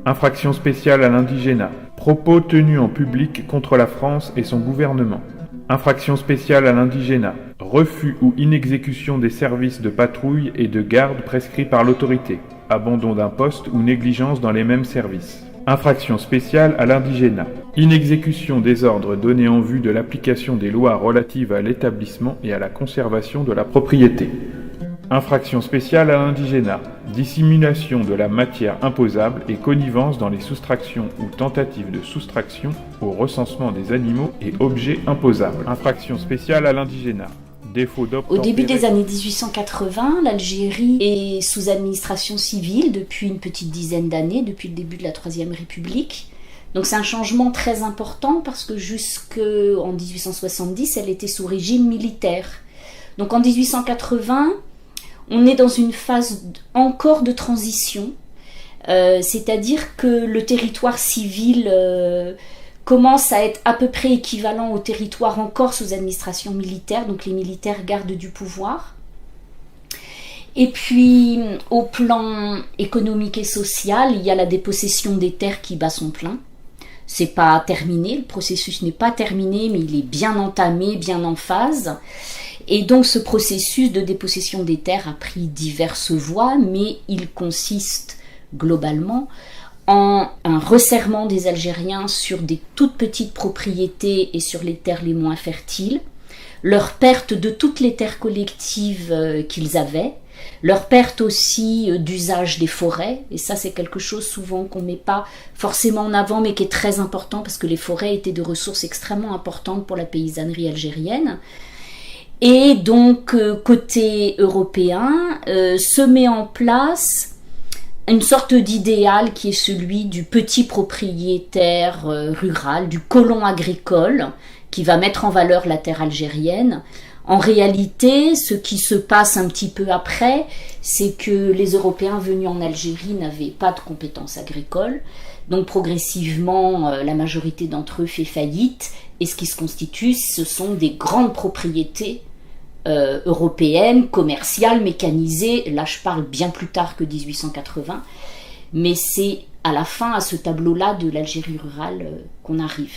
Infraction spéciale à l'indigénat. Propos tenus en public contre la France et son gouvernement. Infraction spéciale à l'indigénat. Refus ou inexécution des services de patrouille et de garde prescrits par l'autorité. Abandon d'un poste ou négligence dans les mêmes services. Infraction spéciale à l'indigénat. Inexécution des ordres donnés en vue de l'application des lois relatives à l'établissement et à la conservation de la propriété. Infraction spéciale à l'indigénat. Dissimulation de la matière imposable et connivence dans les soustractions ou tentatives de soustraction au recensement des animaux et objets imposables. Infraction spéciale à l'indigénat. Au début des années 1880, l'Algérie est sous administration civile depuis une petite dizaine d'années, depuis le début de la Troisième République. Donc c'est un changement très important parce que jusqu'en 1870, elle était sous régime militaire. Donc en 1880, on est dans une phase encore de transition, c'est-à-dire que le territoire civil commence à être à peu près équivalent au territoire encore sous administration militaire, donc les militaires gardent du pouvoir. Et puis, au plan économique et social, il y a la dépossession des terres qui bat son plein. C'est pas terminé, le processus n'est pas terminé, mais il est bien entamé, bien en phase. Et donc ce processus de dépossession des terres a pris diverses voies, mais il consiste globalement en un resserrement des Algériens sur des toutes petites propriétés et sur les terres les moins fertiles, leur perte de toutes les terres collectives qu'ils avaient, leur perte aussi d'usage des forêts, et ça c'est quelque chose souvent qu'on ne met pas forcément en avant mais qui est très important parce que les forêts étaient de ressources extrêmement importantes pour la paysannerie algérienne. Et donc, côté européen, se met en place une sorte d'idéal qui est celui du petit propriétaire rural, du colon agricole, qui va mettre en valeur la terre algérienne. En réalité, ce qui se passe un petit peu après, c'est que les Européens venus en Algérie n'avaient pas de compétences agricoles. Donc progressivement, la majorité d'entre eux fait faillite. Et ce qui se constitue, ce sont des grandes propriétés européennes, commerciales, mécanisées. Là, je parle bien plus tard que 1880. Mais c'est à la fin, à ce tableau-là de l'Algérie rurale qu'on arrive.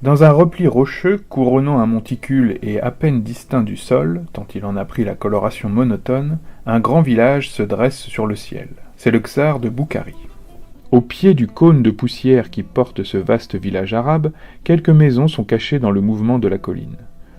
Dans un repli rocheux couronnant un monticule et à peine distinct du sol, tant il en a pris la coloration monotone, un grand village se dresse sur le ciel. C'est le Ksar de Boukhari. Au pied du cône de poussière qui porte ce vaste village arabe, quelques maisons sont cachées dans le mouvement de la colline.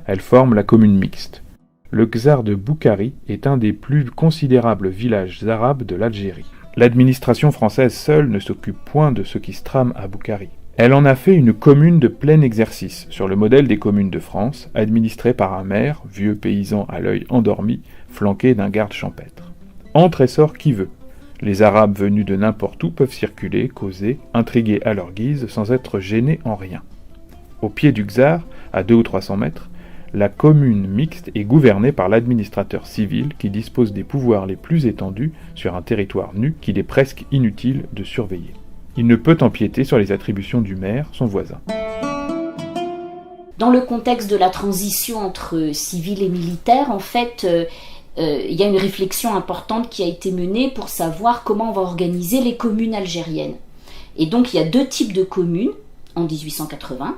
Elles forment la commune mixte. Le Ksar de Boukhari est un des plus considérables villages arabes de l'Algérie. L'administration française seule ne s'occupe point de ce qui se trame à Boukhari. Elle en a fait une commune de plein exercice, sur le modèle des communes de France, administrée par un maire, vieux paysan à l'œil endormi, flanqué d'un garde champêtre. Entre et sort qui veut. Les Arabes venus de n'importe où peuvent circuler, causer, intriguer à leur guise, sans être gênés en rien. Au pied du Ksar, à 200 ou 300 mètres, la commune mixte est gouvernée par l'administrateur civil qui dispose des pouvoirs les plus étendus sur un territoire nu qu'il est presque inutile de surveiller. Il ne peut empiéter sur les attributions du maire, son voisin. Dans le contexte de la transition entre civil et militaire, en fait, il y a une réflexion importante qui a été menée pour savoir comment on va organiser les communes algériennes. Et donc, il y a deux types de communes en 1880.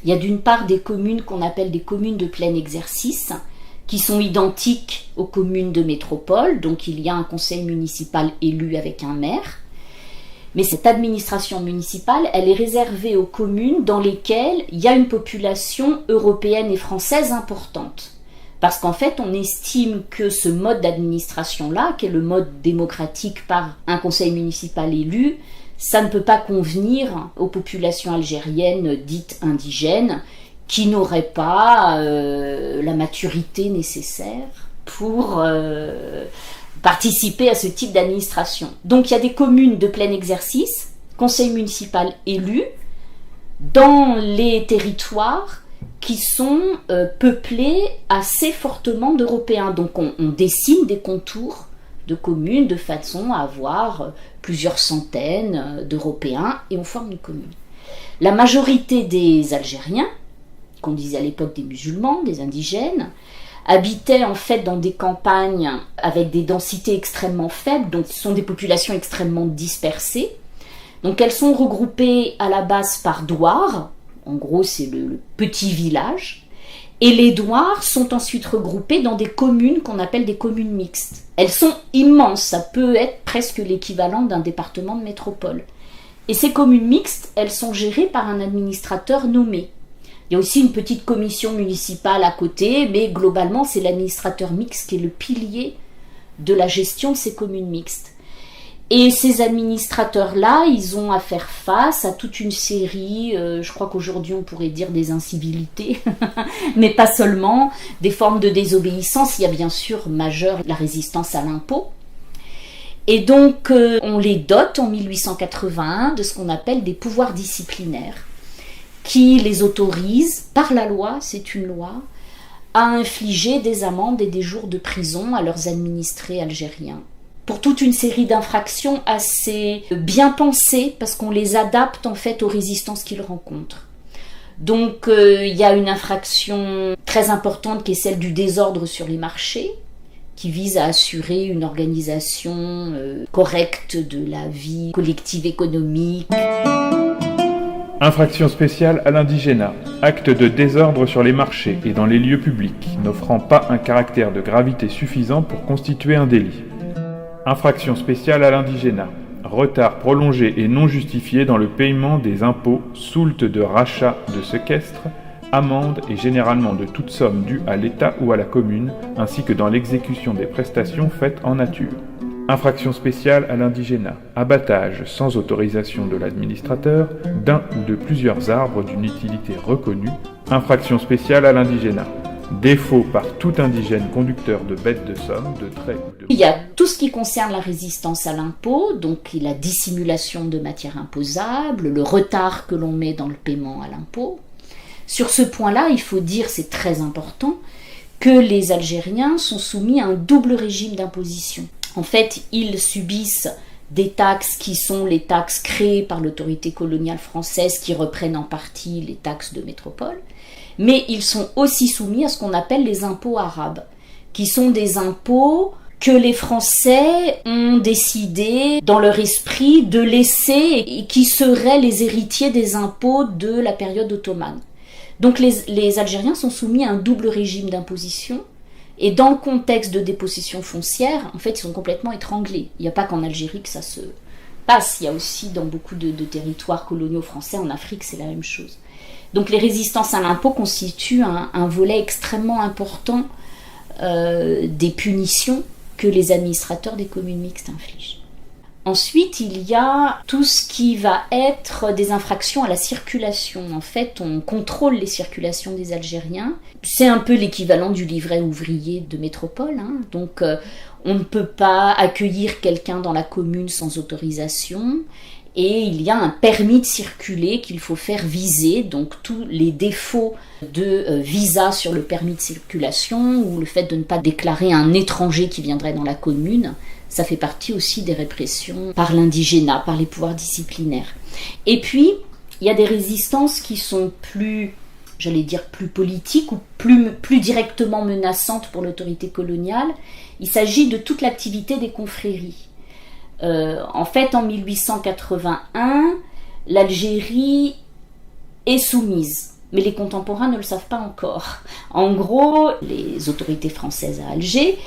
Il y a d'une part des communes qu'on appelle des communes de plein exercice, qui sont identiques aux communes de métropole. Donc, il y a un conseil municipal élu avec un maire. Mais cette administration municipale, elle est réservée aux communes dans lesquelles il y a une population européenne et française importante. Parce qu'en fait, on estime que ce mode d'administration-là, qui est le mode démocratique par un conseil municipal élu, ça ne peut pas convenir aux populations algériennes dites indigènes, qui n'auraient pas la maturité nécessaire pour participer à ce type d'administration. Donc il y a des communes de plein exercice, conseil municipal élu, dans les territoires qui sont peuplés assez fortement d'Européens. Donc on dessine des contours de communes de façon à avoir plusieurs centaines d'Européens et on forme une commune. La majorité des Algériens, qu'on disait à l'époque des musulmans, des indigènes, habitaient en fait dans des campagnes avec des densités extrêmement faibles, donc ce sont des populations extrêmement dispersées. Donc elles sont regroupées à la base par douars, en gros c'est le petit village, et les douars sont ensuite regroupés dans des communes qu'on appelle des communes mixtes. Elles sont immenses, ça peut être presque l'équivalent d'un département de métropole. Et ces communes mixtes, elles sont gérées par un administrateur nommé. Il y a aussi une petite commission municipale à côté, mais globalement c'est l'administrateur mixte qui est le pilier de la gestion de ces communes mixtes. Et ces administrateurs-là, ils ont à faire face à toute une série, je crois qu'aujourd'hui on pourrait dire des incivilités, mais pas seulement, des formes de désobéissance. Il y a bien sûr majeure la résistance à l'impôt. Et donc on les dote en 1881 de ce qu'on appelle des pouvoirs disciplinaires, qui les autorisent, par la loi, c'est une loi, à infliger des amendes et des jours de prison à leurs administrés algériens. Pour toute une série d'infractions assez bien pensées, parce qu'on les adapte en fait aux résistances qu'ils rencontrent. Donc il y a une infraction très importante qui est celle du désordre sur les marchés, qui vise à assurer une organisation correcte de la vie collective économique. Infraction spéciale à l'indigénat. Acte de désordre sur les marchés et dans les lieux publics, n'offrant pas un caractère de gravité suffisant pour constituer un délit. Infraction spéciale à l'indigénat. Retard prolongé et non justifié dans le paiement des impôts, soult de rachat, de séquestre, amende et généralement de toute somme due à l'État ou à la commune, ainsi que dans l'exécution des prestations faites en nature. Infraction spéciale à l'indigénat. Abattage sans autorisation de l'administrateur d'un ou de plusieurs arbres d'une utilité reconnue. Infraction spéciale à l'indigénat. Défaut par tout indigène conducteur de bêtes de somme, de trait ou de... Il y a tout ce qui concerne la résistance à l'impôt, donc la dissimulation de matières imposables, le retard que l'on met dans le paiement à l'impôt. Sur ce point-là, il faut dire, c'est très important, que les Algériens sont soumis à un double régime d'imposition. En fait, ils subissent des taxes qui sont les taxes créées par l'autorité coloniale française qui reprennent en partie les taxes de métropole, mais ils sont aussi soumis à ce qu'on appelle les impôts arabes, qui sont des impôts que les Français ont décidé dans leur esprit de laisser et qui seraient les héritiers des impôts de la période ottomane. Donc les Algériens sont soumis à un double régime d'imposition. Et dans le contexte de dépossession foncière, en fait, ils sont complètement étranglés. Il n'y a pas qu'en Algérie que ça se passe. Il y a aussi dans beaucoup de territoires coloniaux français, en Afrique, c'est la même chose. Donc les résistances à l'impôt constituent un volet extrêmement important des punitions que les administrateurs des communes mixtes infligent. Ensuite, il y a tout ce qui va être des infractions à la circulation. En fait, on contrôle les circulations des Algériens. C'est un peu l'équivalent du livret ouvrier de métropole. Donc, on ne peut pas accueillir quelqu'un dans la commune sans autorisation. Et il y a un permis de circuler qu'il faut faire viser. Donc, tous les défauts de visa sur le permis de circulation ou le fait de ne pas déclarer un étranger qui viendrait dans la commune, ça fait partie aussi des répressions par l'indigénat, par les pouvoirs disciplinaires. Et puis, il y a des résistances qui sont plus, j'allais dire, plus politiques ou plus directement menaçantes pour l'autorité coloniale. Il s'agit de toute l'activité des confréries. En fait, en 1881, l'Algérie est soumise, mais les contemporains ne le savent pas encore. En gros, les autorités françaises à Alger,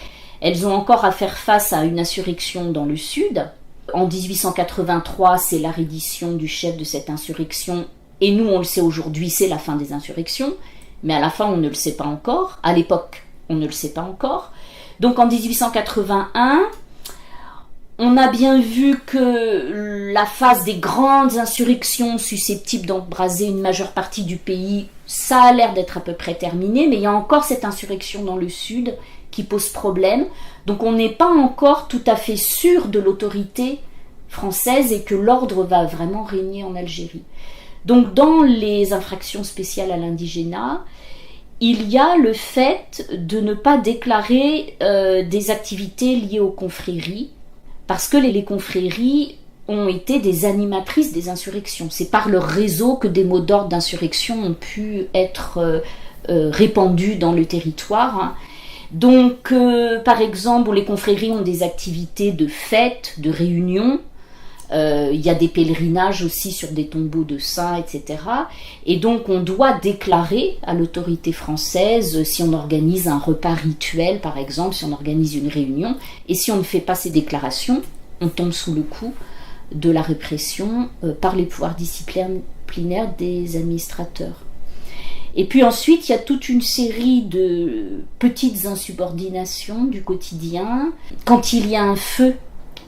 elles ont encore à faire face à une insurrection dans le sud. En 1883, c'est la reddition du chef de cette insurrection. Et nous, on le sait aujourd'hui, c'est la fin des insurrections. Mais à la fin, on ne le sait pas encore. À l'époque, on ne le sait pas encore. Donc en 1881, on a bien vu que la phase des grandes insurrections susceptibles d'embraser une majeure partie du pays, ça a l'air d'être à peu près terminé. Mais il y a encore cette insurrection dans le sud qui pose problème. Donc on n'est pas encore tout à fait sûr de l'autorité française et que l'ordre va vraiment régner en Algérie. Donc dans les infractions spéciales à l'indigénat, il y a le fait de ne pas déclarer des activités liées aux confréries, parce que les confréries ont été des animatrices des insurrections. C'est par leur réseau que des mots d'ordre d'insurrection ont pu être répandus dans le territoire. Donc, par exemple, les confréries ont des activités de fêtes, de réunions. Il y a des pèlerinages aussi sur des tombeaux de saints, etc. Et donc, on doit déclarer à l'autorité française si on organise un repas rituel, par exemple, si on organise une réunion. Et si on ne fait pas ces déclarations, on tombe sous le coup de la répression par les pouvoirs disciplinaires des administrateurs. Et puis ensuite, il y a toute une série de petites insubordinations du quotidien. Quand il y a un feu,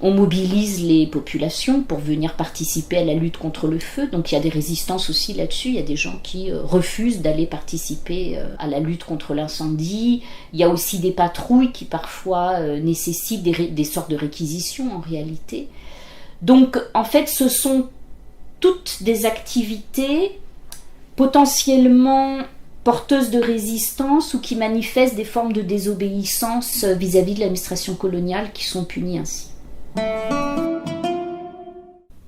on mobilise les populations pour venir participer à la lutte contre le feu. Donc il y a des résistances aussi là-dessus. Il y a des gens qui refusent d'aller participer à la lutte contre l'incendie. Il y a aussi des patrouilles qui parfois nécessitent des sortes de réquisitions en réalité. Donc en fait, ce sont toutes des activités potentiellement porteuses de résistance ou qui manifestent des formes de désobéissance vis-à-vis de l'administration coloniale qui sont punies ainsi.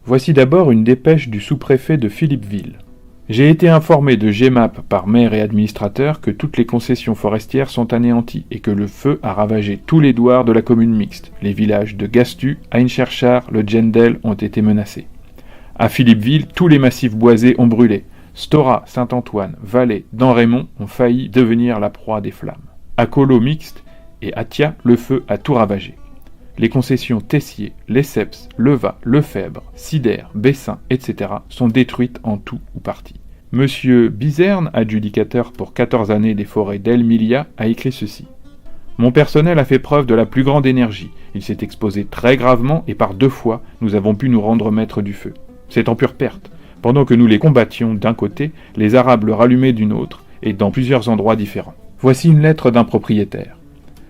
Voici d'abord une dépêche du sous-préfet de Philippeville. J'ai été informé de GEMAP par maire et administrateur que toutes les concessions forestières sont anéanties et que le feu a ravagé tous les douars de la commune mixte. Les villages de Gastu, Aincherchar, le Djendel ont été menacés. À Philippeville, tous les massifs boisés ont brûlé. Stora, Saint-Antoine, Vallée, Damrémont ont failli devenir la proie des flammes. À Colo mixte et à Thia, le feu a tout ravagé. Les concessions Tessier, Lesseps, Leva, Lefebvre, Sider, Bessin, etc. sont détruites en tout ou partie. Monsieur Bizerne, adjudicateur pour 14 années des forêts d'El-Milia, a écrit ceci. Mon personnel a fait preuve de la plus grande énergie. Il s'est exposé très gravement et par 2 fois, nous avons pu nous rendre maîtres du feu. C'est en pure perte. Pendant que nous les combattions d'un côté, les Arabes le rallumaient d'une autre et dans plusieurs endroits différents. Voici une lettre d'un propriétaire.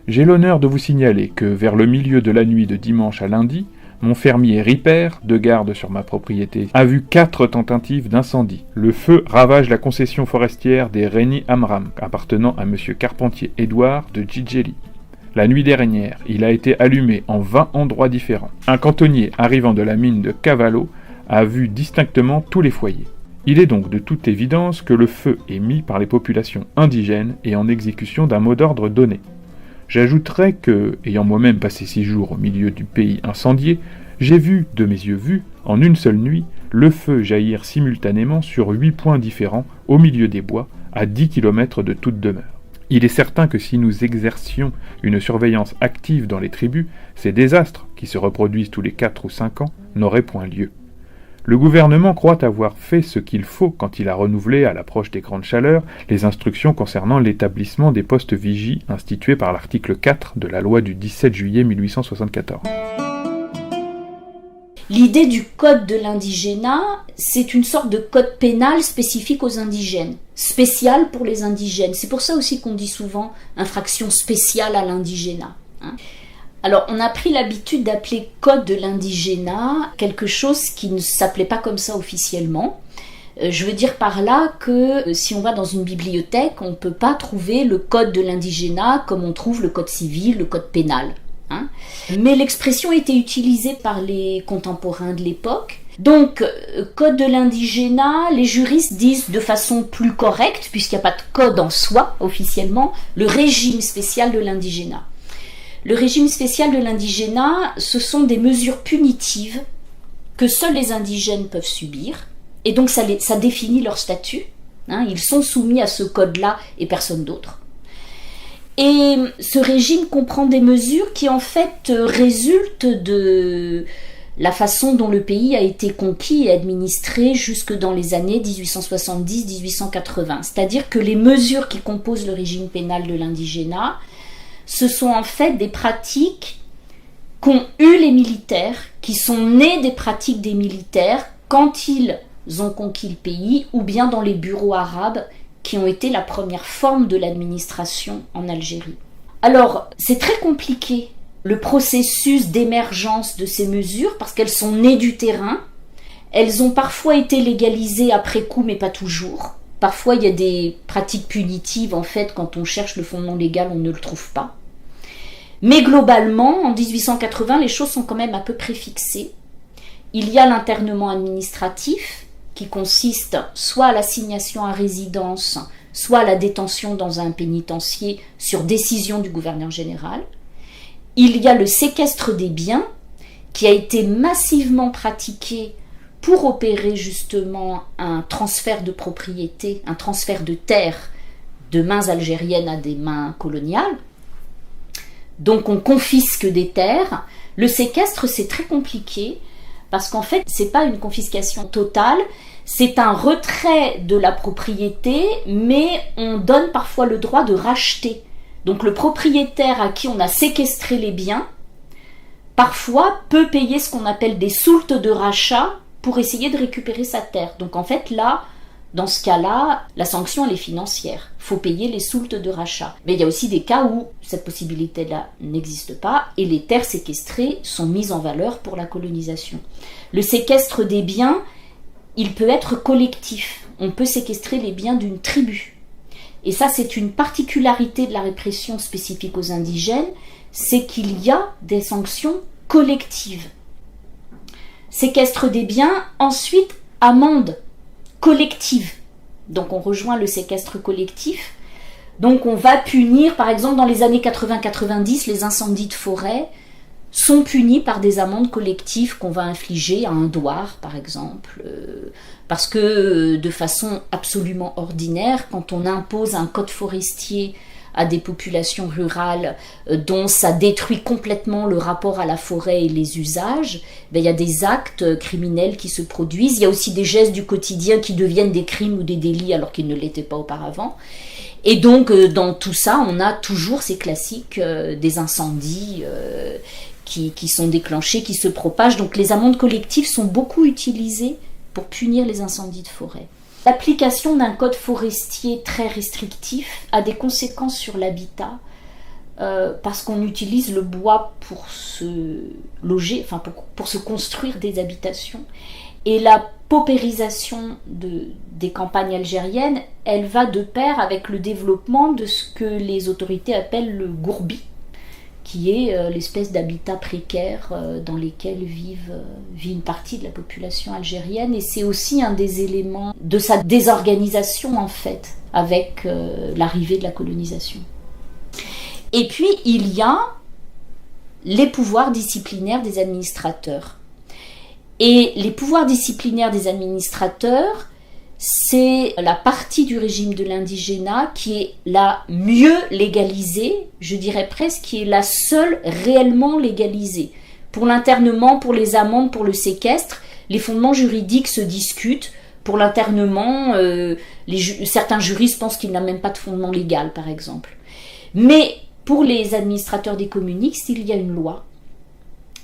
J'ai l'honneur de vous signaler que, vers le milieu de la nuit de dimanche à lundi, mon fermier Ripper, de garde sur ma propriété, a vu 4 tentatives d'incendie. Le feu ravage la concession forestière des Réni Amram, appartenant à M. Carpentier-Édouard de Djidjeli. La nuit dernière, il a été allumé en 20 endroits différents. Un cantonnier arrivant de la mine de Cavallo a vu distinctement tous les foyers. Il est donc de toute évidence que le feu est mis par les populations indigènes et en exécution d'un mot d'ordre donné. J'ajouterai que, ayant moi-même passé 6 jours au milieu du pays incendié, j'ai vu, de mes yeux vus, en une seule nuit, le feu jaillir simultanément sur 8 points différents, au milieu des bois, à 10 km de toute demeure. Il est certain que si nous exercions une surveillance active dans les tribus, ces désastres, qui se reproduisent tous les 4 ou 5 ans, n'auraient point lieu. Le gouvernement croit avoir fait ce qu'il faut quand il a renouvelé, à l'approche des grandes chaleurs, les instructions concernant l'établissement des postes vigies institués par l'article 4 de la loi du 17 juillet 1874. L'idée du code de l'indigénat, c'est une sorte de code pénal spécifique aux indigènes, spécial pour les indigènes. C'est pour ça aussi qu'on dit souvent infraction spéciale à l'indigénat. Alors, on a pris l'habitude d'appeler code de l'indigénat quelque chose qui ne s'appelait pas comme ça officiellement. Je veux dire par là que si on va dans une bibliothèque, on ne peut pas trouver le code de l'indigénat comme on trouve le code civil, le code pénal. Mais l'expression était utilisée par les contemporains de l'époque. Donc, code de l'indigénat, les juristes disent de façon plus correcte, puisqu'il n'y a pas de code en soi officiellement, le régime spécial de l'indigénat. Le régime spécial de l'indigénat, ce sont des mesures punitives que seuls les indigènes peuvent subir, et donc ça définit leur statut. Ils sont soumis à ce code-là et personne d'autre. Et ce régime comprend des mesures qui en fait résultent de la façon dont le pays a été conquis et administré jusque dans les années 1870-1880. C'est-à-dire que les mesures qui composent le régime pénal de l'indigénat, ce sont en fait des pratiques qu'ont eues les militaires, qui sont nées des pratiques des militaires quand ils ont conquis le pays, ou bien dans les bureaux arabes qui ont été la première forme de l'administration en Algérie. Alors, c'est très compliqué, le processus d'émergence de ces mesures, parce qu'elles sont nées du terrain, elles ont parfois été légalisées après coup, mais pas toujours. Parfois, il y a des pratiques punitives, en fait, quand on cherche le fondement légal, on ne le trouve pas. Mais globalement, en 1880, les choses sont quand même à peu près fixées. il y a l'internement administratif, qui consiste soit à l'assignation à résidence, soit à la détention dans un pénitencier sur décision du gouverneur général. Il y a le séquestre des biens, qui a été massivement pratiqué pour opérer justement un transfert de propriété, un transfert de terre de mains algériennes à des mains coloniales. Donc on confisque des terres. Le séquestre, c'est très compliqué parce qu'en fait, c'est pas une confiscation totale, c'est un retrait de la propriété, mais on donne parfois le droit de racheter. Donc le propriétaire à qui on a séquestré les biens, parfois peut payer ce qu'on appelle des soultes de rachat pour essayer de récupérer sa terre. Donc en fait là, dans ce cas-là, la sanction elle est financière. Il faut payer les soultes de rachat. Mais il y a aussi des cas où cette possibilité-là n'existe pas et les terres séquestrées sont mises en valeur pour la colonisation. Le séquestre des biens, il peut être collectif. On peut séquestrer les biens d'une tribu. Et ça, c'est une particularité de la répression spécifique aux indigènes, c'est qu'il y a des sanctions collectives. Séquestre des biens, ensuite amende collective. Donc on rejoint le séquestre collectif. Donc on va punir, par exemple dans les années 80-90, les incendies de forêt sont punis par des amendes collectives qu'on va infliger à un douar, par exemple, parce que de façon absolument ordinaire, quand on impose un code forestier à des populations rurales dont ça détruit complètement le rapport à la forêt et les usages, ben, il y a des actes criminels qui se produisent. Il y a aussi des gestes du quotidien qui deviennent des crimes ou des délits alors qu'ils ne l'étaient pas auparavant. Et donc, dans tout ça, on a toujours ces classiques des incendies qui sont déclenchés, qui se propagent. Donc les amendes collectives sont beaucoup utilisées pour punir les incendies de forêt. L'application d'un code forestier très restrictif a des conséquences sur l'habitat parce qu'on utilise le bois pour se loger, enfin pour se construire des habitations. Et la paupérisation des campagnes algériennes, elle va de pair avec le développement de ce que les autorités appellent le gourbi, qui est l'espèce d'habitat précaire dans lesquels vit une partie de la population algérienne. Et c'est aussi un des éléments de sa désorganisation, en fait, avec l'arrivée de la colonisation. Et puis, il y a les pouvoirs disciplinaires des administrateurs. Et les pouvoirs disciplinaires des administrateurs, c'est la partie du régime de l'indigénat qui est la mieux légalisée, je dirais presque, qui est la seule réellement légalisée. Pour l'internement, pour les amendes, pour le séquestre, les fondements juridiques se discutent. Pour l'internement, certains juristes pensent qu'il n'a même pas de fondement légal, par exemple. Mais pour les administrateurs des communixes, il y a une loi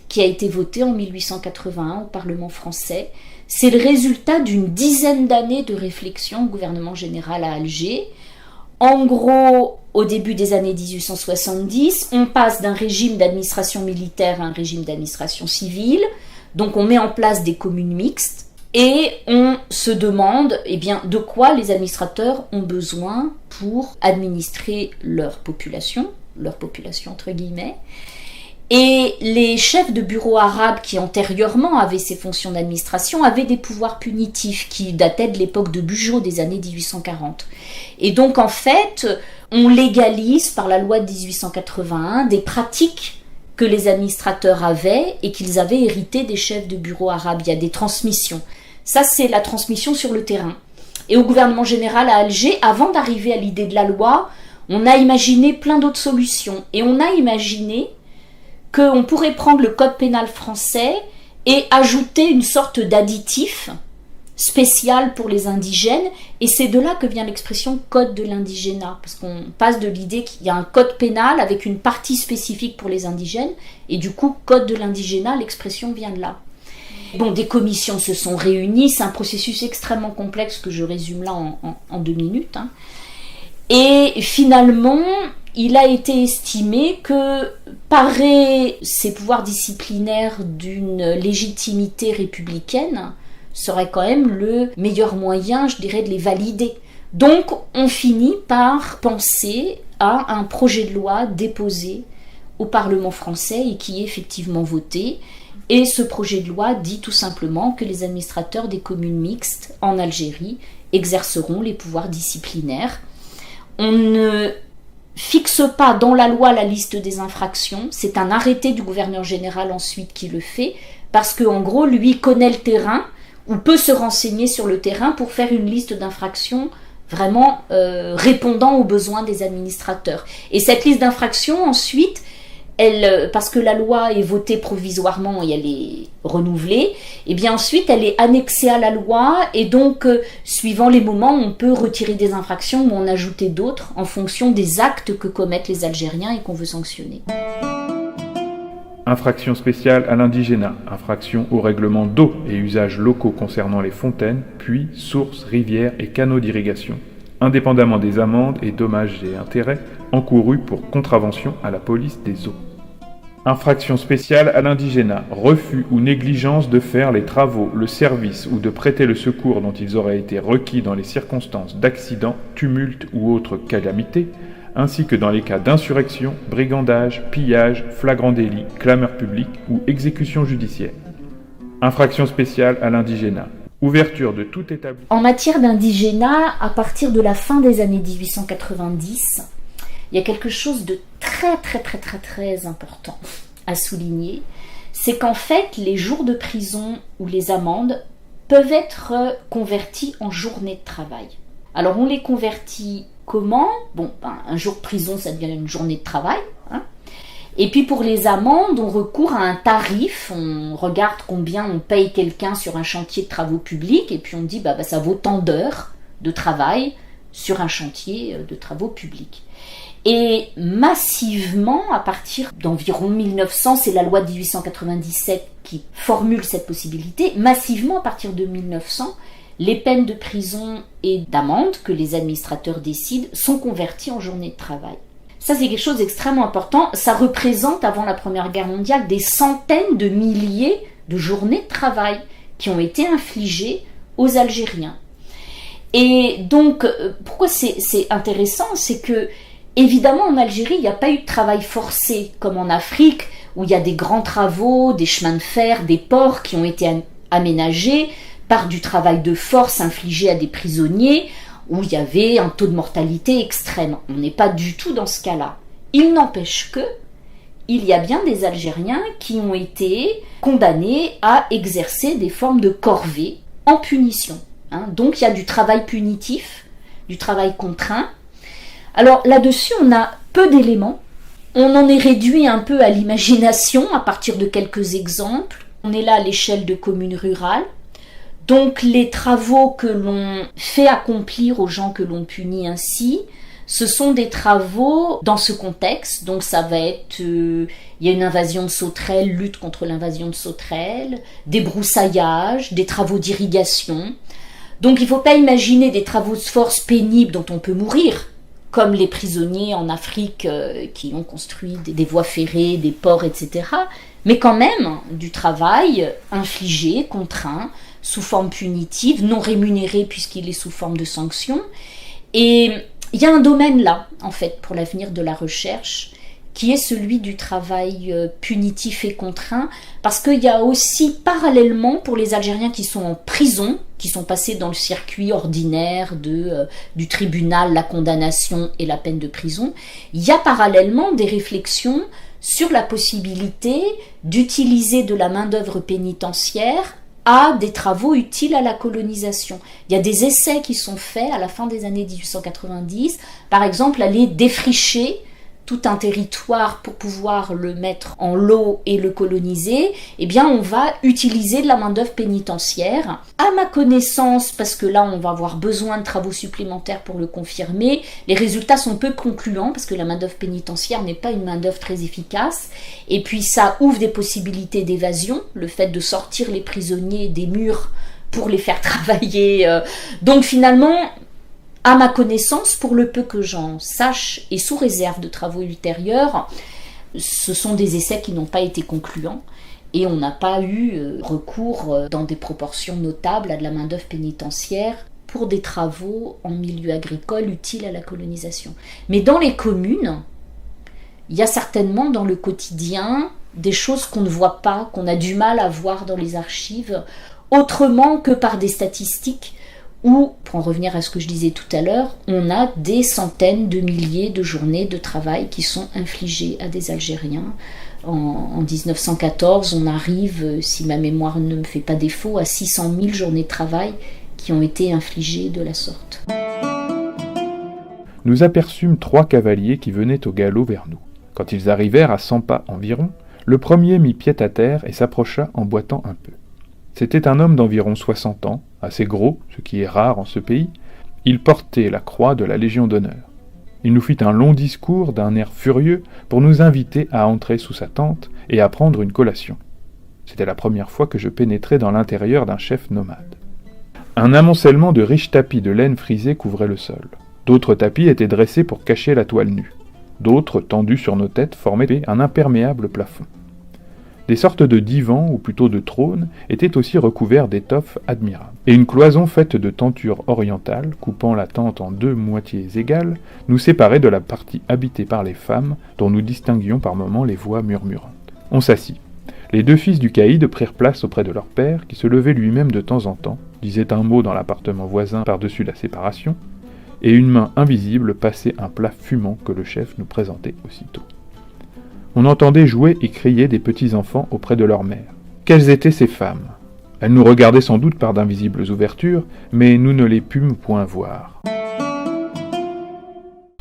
qui a été votée en 1881 au Parlement français. C'est le résultat d'une dizaine d'années de réflexion au gouvernement général à Alger. En gros, au début des années 1870, on passe d'un régime d'administration militaire à un régime d'administration civile. Donc on met en place des communes mixtes et on se demande de quoi les administrateurs ont besoin pour administrer leur population entre guillemets. Et les chefs de bureaux arabes qui antérieurement avaient ces fonctions d'administration avaient des pouvoirs punitifs qui dataient de l'époque de Bugeaud des années 1840. Et donc en fait, on légalise par la loi de 1881 des pratiques que les administrateurs avaient et qu'ils avaient héritées des chefs de bureaux arabes. Il y a des transmissions. Ça, c'est la transmission sur le terrain. Et au gouvernement général à Alger, avant d'arriver à l'idée de la loi, on a imaginé plein d'autres solutions. Et on a imaginé qu'on pourrait prendre le code pénal français et ajouter une sorte d'additif spécial pour les indigènes. Et c'est de là que vient l'expression code de l'indigénat. Parce qu'on passe de l'idée qu'il y a un code pénal avec une partie spécifique pour les indigènes. Et du coup, code de l'indigénat, l'expression vient de là. Bon, des commissions se sont réunies. C'est un processus extrêmement complexe que je résume là en 2 minutes. Et finalement, il a été estimé que parer ces pouvoirs disciplinaires d'une légitimité républicaine serait quand même le meilleur moyen, je dirais, de les valider. Donc, on finit par penser à un projet de loi déposé au Parlement français et qui est effectivement voté Et ce projet de loi dit tout simplement que les administrateurs des communes mixtes en Algérie exerceront les pouvoirs disciplinaires. On ne fixe pas dans la loi la liste des infractions, c'est un arrêté du gouverneur général ensuite qui le fait, parce qu'en gros, lui connaît le terrain, ou peut se renseigner sur le terrain pour faire une liste d'infractions vraiment répondant aux besoins des administrateurs. Et cette liste d'infractions, ensuite, parce que la loi est votée provisoirement et elle est renouvelée, et bien ensuite elle est annexée à la loi, et donc suivant les moments on peut retirer des infractions ou en ajouter d'autres en fonction des actes que commettent les Algériens et qu'on veut sanctionner. Infraction spéciale à l'indigénat, infraction au règlement d'eau et usages locaux concernant les fontaines, puits, sources, rivières et canaux d'irrigation, indépendamment des amendes et dommages et intérêts encourus pour contravention à la police des eaux. Infraction spéciale à l'indigénat, refus ou négligence de faire les travaux, le service ou de prêter le secours dont ils auraient été requis dans les circonstances d'accident, tumulte ou autre calamité, ainsi que dans les cas d'insurrection, brigandage, pillage, flagrant délit, clameur publique ou exécution judiciaire. Infraction spéciale à l'indigénat, ouverture de tout établissement. En matière d'indigénat, à partir de la fin des années 1890, il y a quelque chose de très important à souligner, c'est qu'en fait, les jours de prison ou les amendes peuvent être convertis en journées de travail. Alors, on les convertit comment ? Un jour de prison, ça devient une journée de travail. Et puis, pour les amendes, on recourt à un tarif. On regarde combien on paye quelqu'un sur un chantier de travaux publics. Et puis, on dit, ça vaut tant d'heures de travail sur un chantier de travaux publics. Et massivement, à partir d'environ 1900, c'est la loi de 1897 qui formule cette possibilité, massivement à partir de 1900, les peines de prison et d'amende que les administrateurs décident sont converties en journées de travail. Ça, c'est quelque chose d'extrêmement important. Ça représente, avant la Première Guerre mondiale, des centaines de milliers de journées de travail qui ont été infligées aux Algériens. Et donc, pourquoi c'est intéressant ? C'est que évidemment, en Algérie, il n'y a pas eu de travail forcé comme en Afrique, où il y a des grands travaux, des chemins de fer, des ports qui ont été aménagés par du travail de force infligé à des prisonniers, où il y avait un taux de mortalité extrême. On n'est pas du tout dans ce cas-là. Il n'empêche que il y a bien des Algériens qui ont été condamnés à exercer des formes de corvée en punition. Donc il y a du travail punitif, du travail contraint. Alors là-dessus, on a peu d'éléments. On en est réduit un peu à l'imagination à partir de quelques exemples. On est là à l'échelle de communes rurales. Donc les travaux que l'on fait accomplir aux gens que l'on punit ainsi, ce sont des travaux dans ce contexte. Donc ça va être, il y a une invasion de sauterelles, lutte contre l'invasion de sauterelles, des brousaillages, des travaux d'irrigation. Donc il ne faut pas imaginer des travaux de force pénibles dont on peut mourir, comme les prisonniers en Afrique qui ont construit des voies ferrées, des ports, etc. Mais quand même du travail infligé, contraint, sous forme punitive, non rémunéré puisqu'il est sous forme de sanction. Et il y a un domaine là, en fait, pour l'avenir de la recherche, qui est celui du travail punitif et contraint, parce qu'il y a aussi parallèlement, pour les Algériens qui sont en prison, qui sont passés dans le circuit ordinaire du tribunal, la condamnation et la peine de prison, il y a parallèlement des réflexions sur la possibilité d'utiliser de la main-d'œuvre pénitentiaire à des travaux utiles à la colonisation. Il y a des essais qui sont faits à la fin des années 1890, par exemple aller défricher tout un territoire pour pouvoir le mettre en lot et le coloniser, eh bien on va utiliser de la main-d'œuvre pénitentiaire. À ma connaissance, parce que là on va avoir besoin de travaux supplémentaires pour le confirmer, les résultats sont peu concluants parce que la main-d'œuvre pénitentiaire n'est pas une main-d'œuvre très efficace, et puis ça ouvre des possibilités d'évasion, le fait de sortir les prisonniers des murs pour les faire travailler. Donc finalement, à ma connaissance, pour le peu que j'en sache, et sous réserve de travaux ultérieurs, ce sont des essais qui n'ont pas été concluants et on n'a pas eu recours dans des proportions notables à de la main-d'œuvre pénitentiaire pour des travaux en milieu agricole utiles à la colonisation. Mais dans les communes, il y a certainement dans le quotidien des choses qu'on ne voit pas, qu'on a du mal à voir dans les archives, autrement que par des statistiques où, pour en revenir à ce que je disais tout à l'heure, on a des centaines de milliers de journées de travail qui sont infligées à des Algériens. En 1914, on arrive, si ma mémoire ne me fait pas défaut, à 600 000 journées de travail qui ont été infligées de la sorte. Nous aperçûmes 3 cavaliers qui venaient au galop vers nous. Quand ils arrivèrent à 100 pas environ, le premier mit pied à terre et s'approcha en boitant un peu. C'était un homme d'environ 60 ans, assez gros, ce qui est rare en ce pays. Il portait la croix de la Légion d'honneur. Il nous fit un long discours d'un air furieux pour nous inviter à entrer sous sa tente et à prendre une collation. C'était la première fois que je pénétrais dans l'intérieur d'un chef nomade. Un amoncellement de riches tapis de laine frisée couvrait le sol. D'autres tapis étaient dressés pour cacher la toile nue. D'autres, tendus sur nos têtes, formaient un imperméable plafond. Des sortes de divans, ou plutôt de trônes, étaient aussi recouverts d'étoffes admirables. Et une cloison faite de tentures orientales, coupant la tente en 2 moitiés égales, nous séparait de la partie habitée par les femmes, dont nous distinguions par moments les voix murmurantes. On s'assit. Les 2 fils du caïd prirent place auprès de leur père, qui se levait lui-même de temps en temps, disait un mot dans l'appartement voisin par-dessus la séparation, et une main invisible passait un plat fumant que le chef nous présentait aussitôt. On entendait jouer et crier des petits-enfants auprès de leur mère. Quelles étaient ces femmes? Elles nous regardaient sans doute par d'invisibles ouvertures, mais nous ne les pûmes point voir.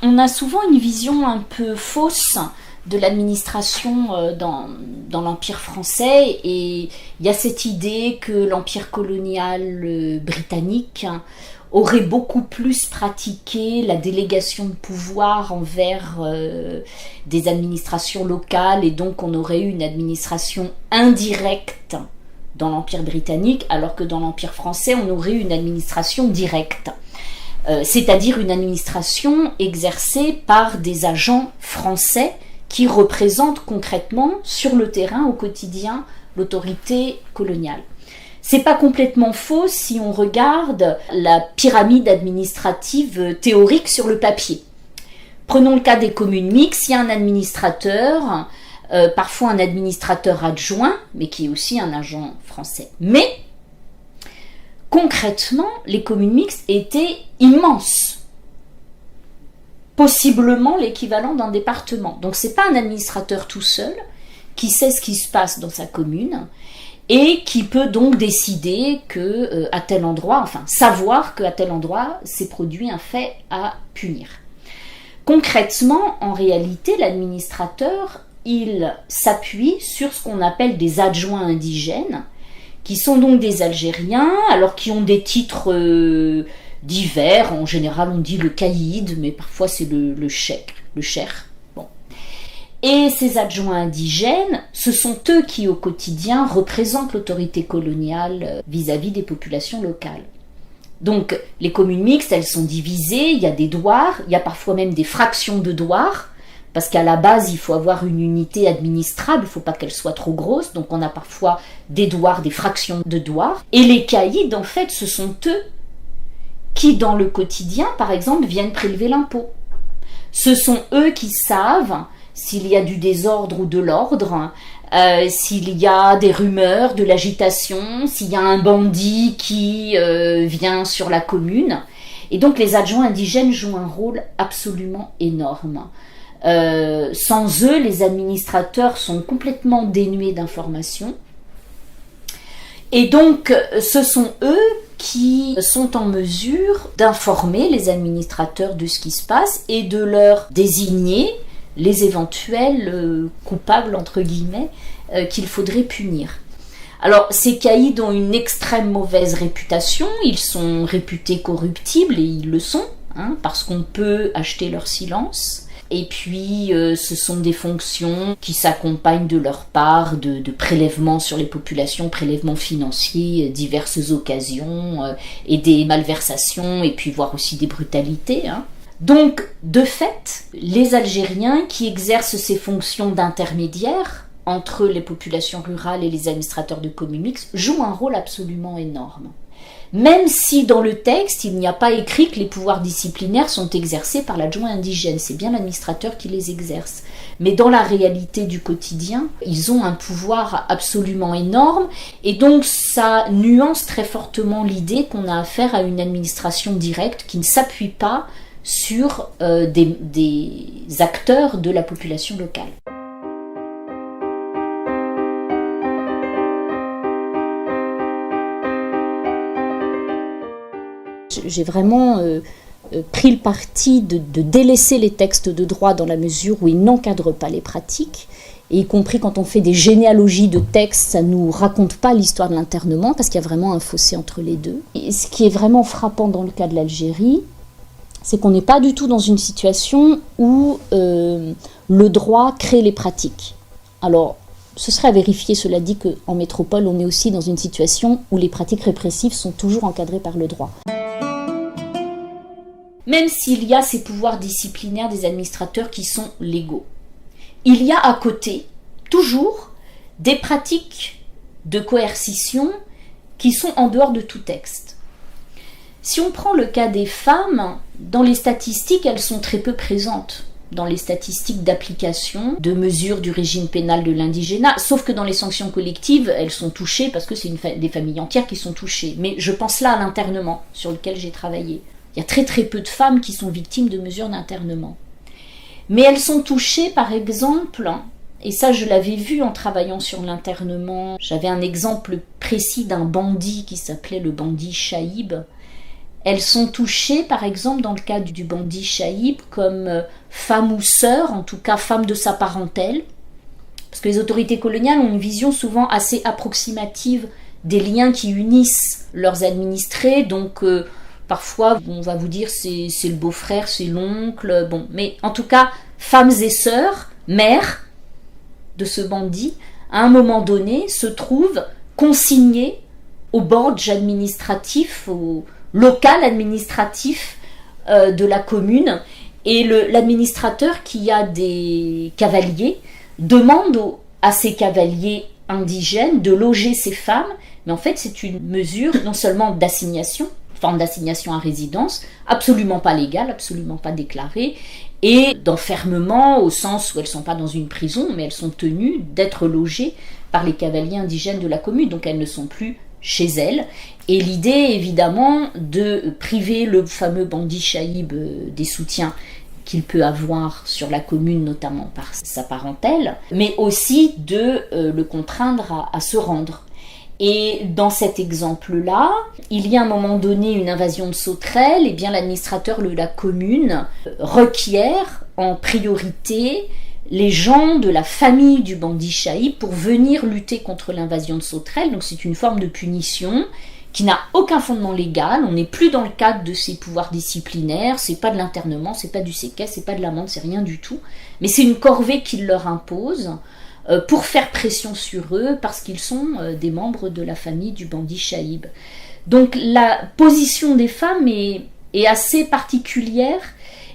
On a souvent une vision un peu fausse de l'administration dans l'Empire français, et il y a cette idée que l'Empire colonial britannique aurait beaucoup plus pratiqué la délégation de pouvoir envers des administrations locales, et donc on aurait eu une administration indirecte dans l'Empire britannique, alors que dans l'Empire français, on aurait eu une administration directe. C'est-à-dire une administration exercée par des agents français qui représentent concrètement sur le terrain, au quotidien, l'autorité coloniale. C'est pas complètement faux si on regarde la pyramide administrative théorique sur le papier. Prenons le cas des communes mixtes, il y a un administrateur, parfois un administrateur adjoint, mais qui est aussi un agent français. Mais, concrètement, les communes mixtes étaient immenses. Possiblement l'équivalent d'un département. Donc c'est pas un administrateur tout seul qui sait ce qui se passe dans sa commune, et qui peut donc décider que à tel endroit, enfin savoir qu'à tel endroit s'est produit un fait à punir. Concrètement, en réalité, l'administrateur, il s'appuie sur ce qu'on appelle des adjoints indigènes, qui sont donc des Algériens, alors qui ont des titres divers. En général, on dit le caïd, mais parfois c'est le cheikh, le cheikh. Et ces adjoints indigènes, ce sont eux qui, au quotidien, représentent l'autorité coloniale vis-à-vis des populations locales. Donc, les communes mixtes, elles sont divisées, il y a des douars, il y a parfois même des fractions de douars, parce qu'à la base, il faut avoir une unité administrable, il ne faut pas qu'elle soit trop grosse, donc on a parfois des douars, des fractions de douars. Et les caïds, en fait, ce sont eux qui, dans le quotidien, par exemple, viennent prélever l'impôt. Ce sont eux qui savent s'il y a du désordre ou de l'ordre, s'il y a des rumeurs, de l'agitation, s'il y a un bandit qui vient sur la commune. Et donc les adjoints indigènes jouent un rôle absolument énorme. Sans eux, les administrateurs sont complètement dénués d'informations. Et donc ce sont eux qui sont en mesure d'informer les administrateurs de ce qui se passe et de leur désigner les éventuels coupables, entre guillemets, qu'il faudrait punir. Alors, ces caïds ont une extrême mauvaise réputation, ils sont réputés corruptibles, et ils le sont, parce qu'on peut acheter leur silence. Et puis, ce sont des fonctions qui s'accompagnent de leur part de prélèvements sur les populations, prélèvements financiers, diverses occasions, et des malversations, et puis voire aussi des brutalités, Donc, de fait, les Algériens qui exercent ces fonctions d'intermédiaire entre les populations rurales et les administrateurs de communes mixtes jouent un rôle absolument énorme. Même si dans le texte, il n'y a pas écrit que les pouvoirs disciplinaires sont exercés par l'adjoint indigène, c'est bien l'administrateur qui les exerce. Mais dans la réalité du quotidien, ils ont un pouvoir absolument énorme, et donc ça nuance très fortement l'idée qu'on a affaire à une administration directe qui ne s'appuie pas sur des acteurs de la population locale. J'ai vraiment pris le parti de délaisser les textes de droit dans la mesure où ils n'encadrent pas les pratiques, et y compris quand on fait des généalogies de textes, ça ne nous raconte pas l'histoire de l'internement, parce qu'il y a vraiment un fossé entre les deux. Et ce qui est vraiment frappant dans le cas de l'Algérie, c'est qu'on n'est pas du tout dans une situation où le droit crée les pratiques. Alors, ce serait à vérifier, cela dit, qu'en métropole, on est aussi dans une situation où les pratiques répressives sont toujours encadrées par le droit. Même s'il y a ces pouvoirs disciplinaires des administrateurs qui sont légaux, il y a à côté, toujours, des pratiques de coercition qui sont en dehors de tout texte. Si on prend le cas des femmes, dans les statistiques, elles sont très peu présentes. Dans les statistiques d'application de mesures du régime pénal de l'indigénat, sauf que dans les sanctions collectives, elles sont touchées parce que c'est des familles entières qui sont touchées. Mais je pense là à l'internement sur lequel j'ai travaillé. Il y a très très peu de femmes qui sont victimes de mesures d'internement. Mais elles sont touchées par exemple, et ça je l'avais vu en travaillant sur l'internement, j'avais un exemple précis d'un bandit qui s'appelait le bandit Chaïb. Elles sont touchées par exemple dans le cas du bandit Chaïb comme femme ou sœur, en tout cas femme de sa parentèle, parce que les autorités coloniales ont une vision souvent assez approximative des liens qui unissent leurs administrés, donc parfois, on va vous dire c'est le beau-frère, c'est l'oncle, bon, mais en tout cas, femmes et sœurs, mères de ce bandit, à un moment donné, se trouvent consignées au board administratif, au local administratif de la commune, et l'administrateur qui a des cavaliers demande à ces cavaliers indigènes de loger ces femmes, mais en fait c'est une mesure non seulement d'assignation, forme d'assignation à résidence, absolument pas légale, absolument pas déclarée, et d'enfermement au sens où elles ne sont pas dans une prison, mais elles sont tenues d'être logées par les cavaliers indigènes de la commune, donc elles ne sont plus chez elles. Et l'idée évidemment de priver le fameux bandit Chaïb des soutiens qu'il peut avoir sur la commune, notamment par sa parentèle, mais aussi de le contraindre à se rendre. Et dans cet exemple-là, il y a à un moment donné une invasion de sauterelles, et bien l'administrateur de la commune requiert en priorité les gens de la famille du bandit Chaïb pour venir lutter contre l'invasion de sauterelles. Donc c'est une forme de punition qui n'a aucun fondement légal, on n'est plus dans le cadre de ces pouvoirs disciplinaires, c'est pas de l'internement, c'est pas du séquestre, c'est pas de l'amende, c'est rien du tout, mais c'est une corvée qu'il leur impose pour faire pression sur eux parce qu'ils sont des membres de la famille du bandit Chaïb. Donc la position des femmes est assez particulière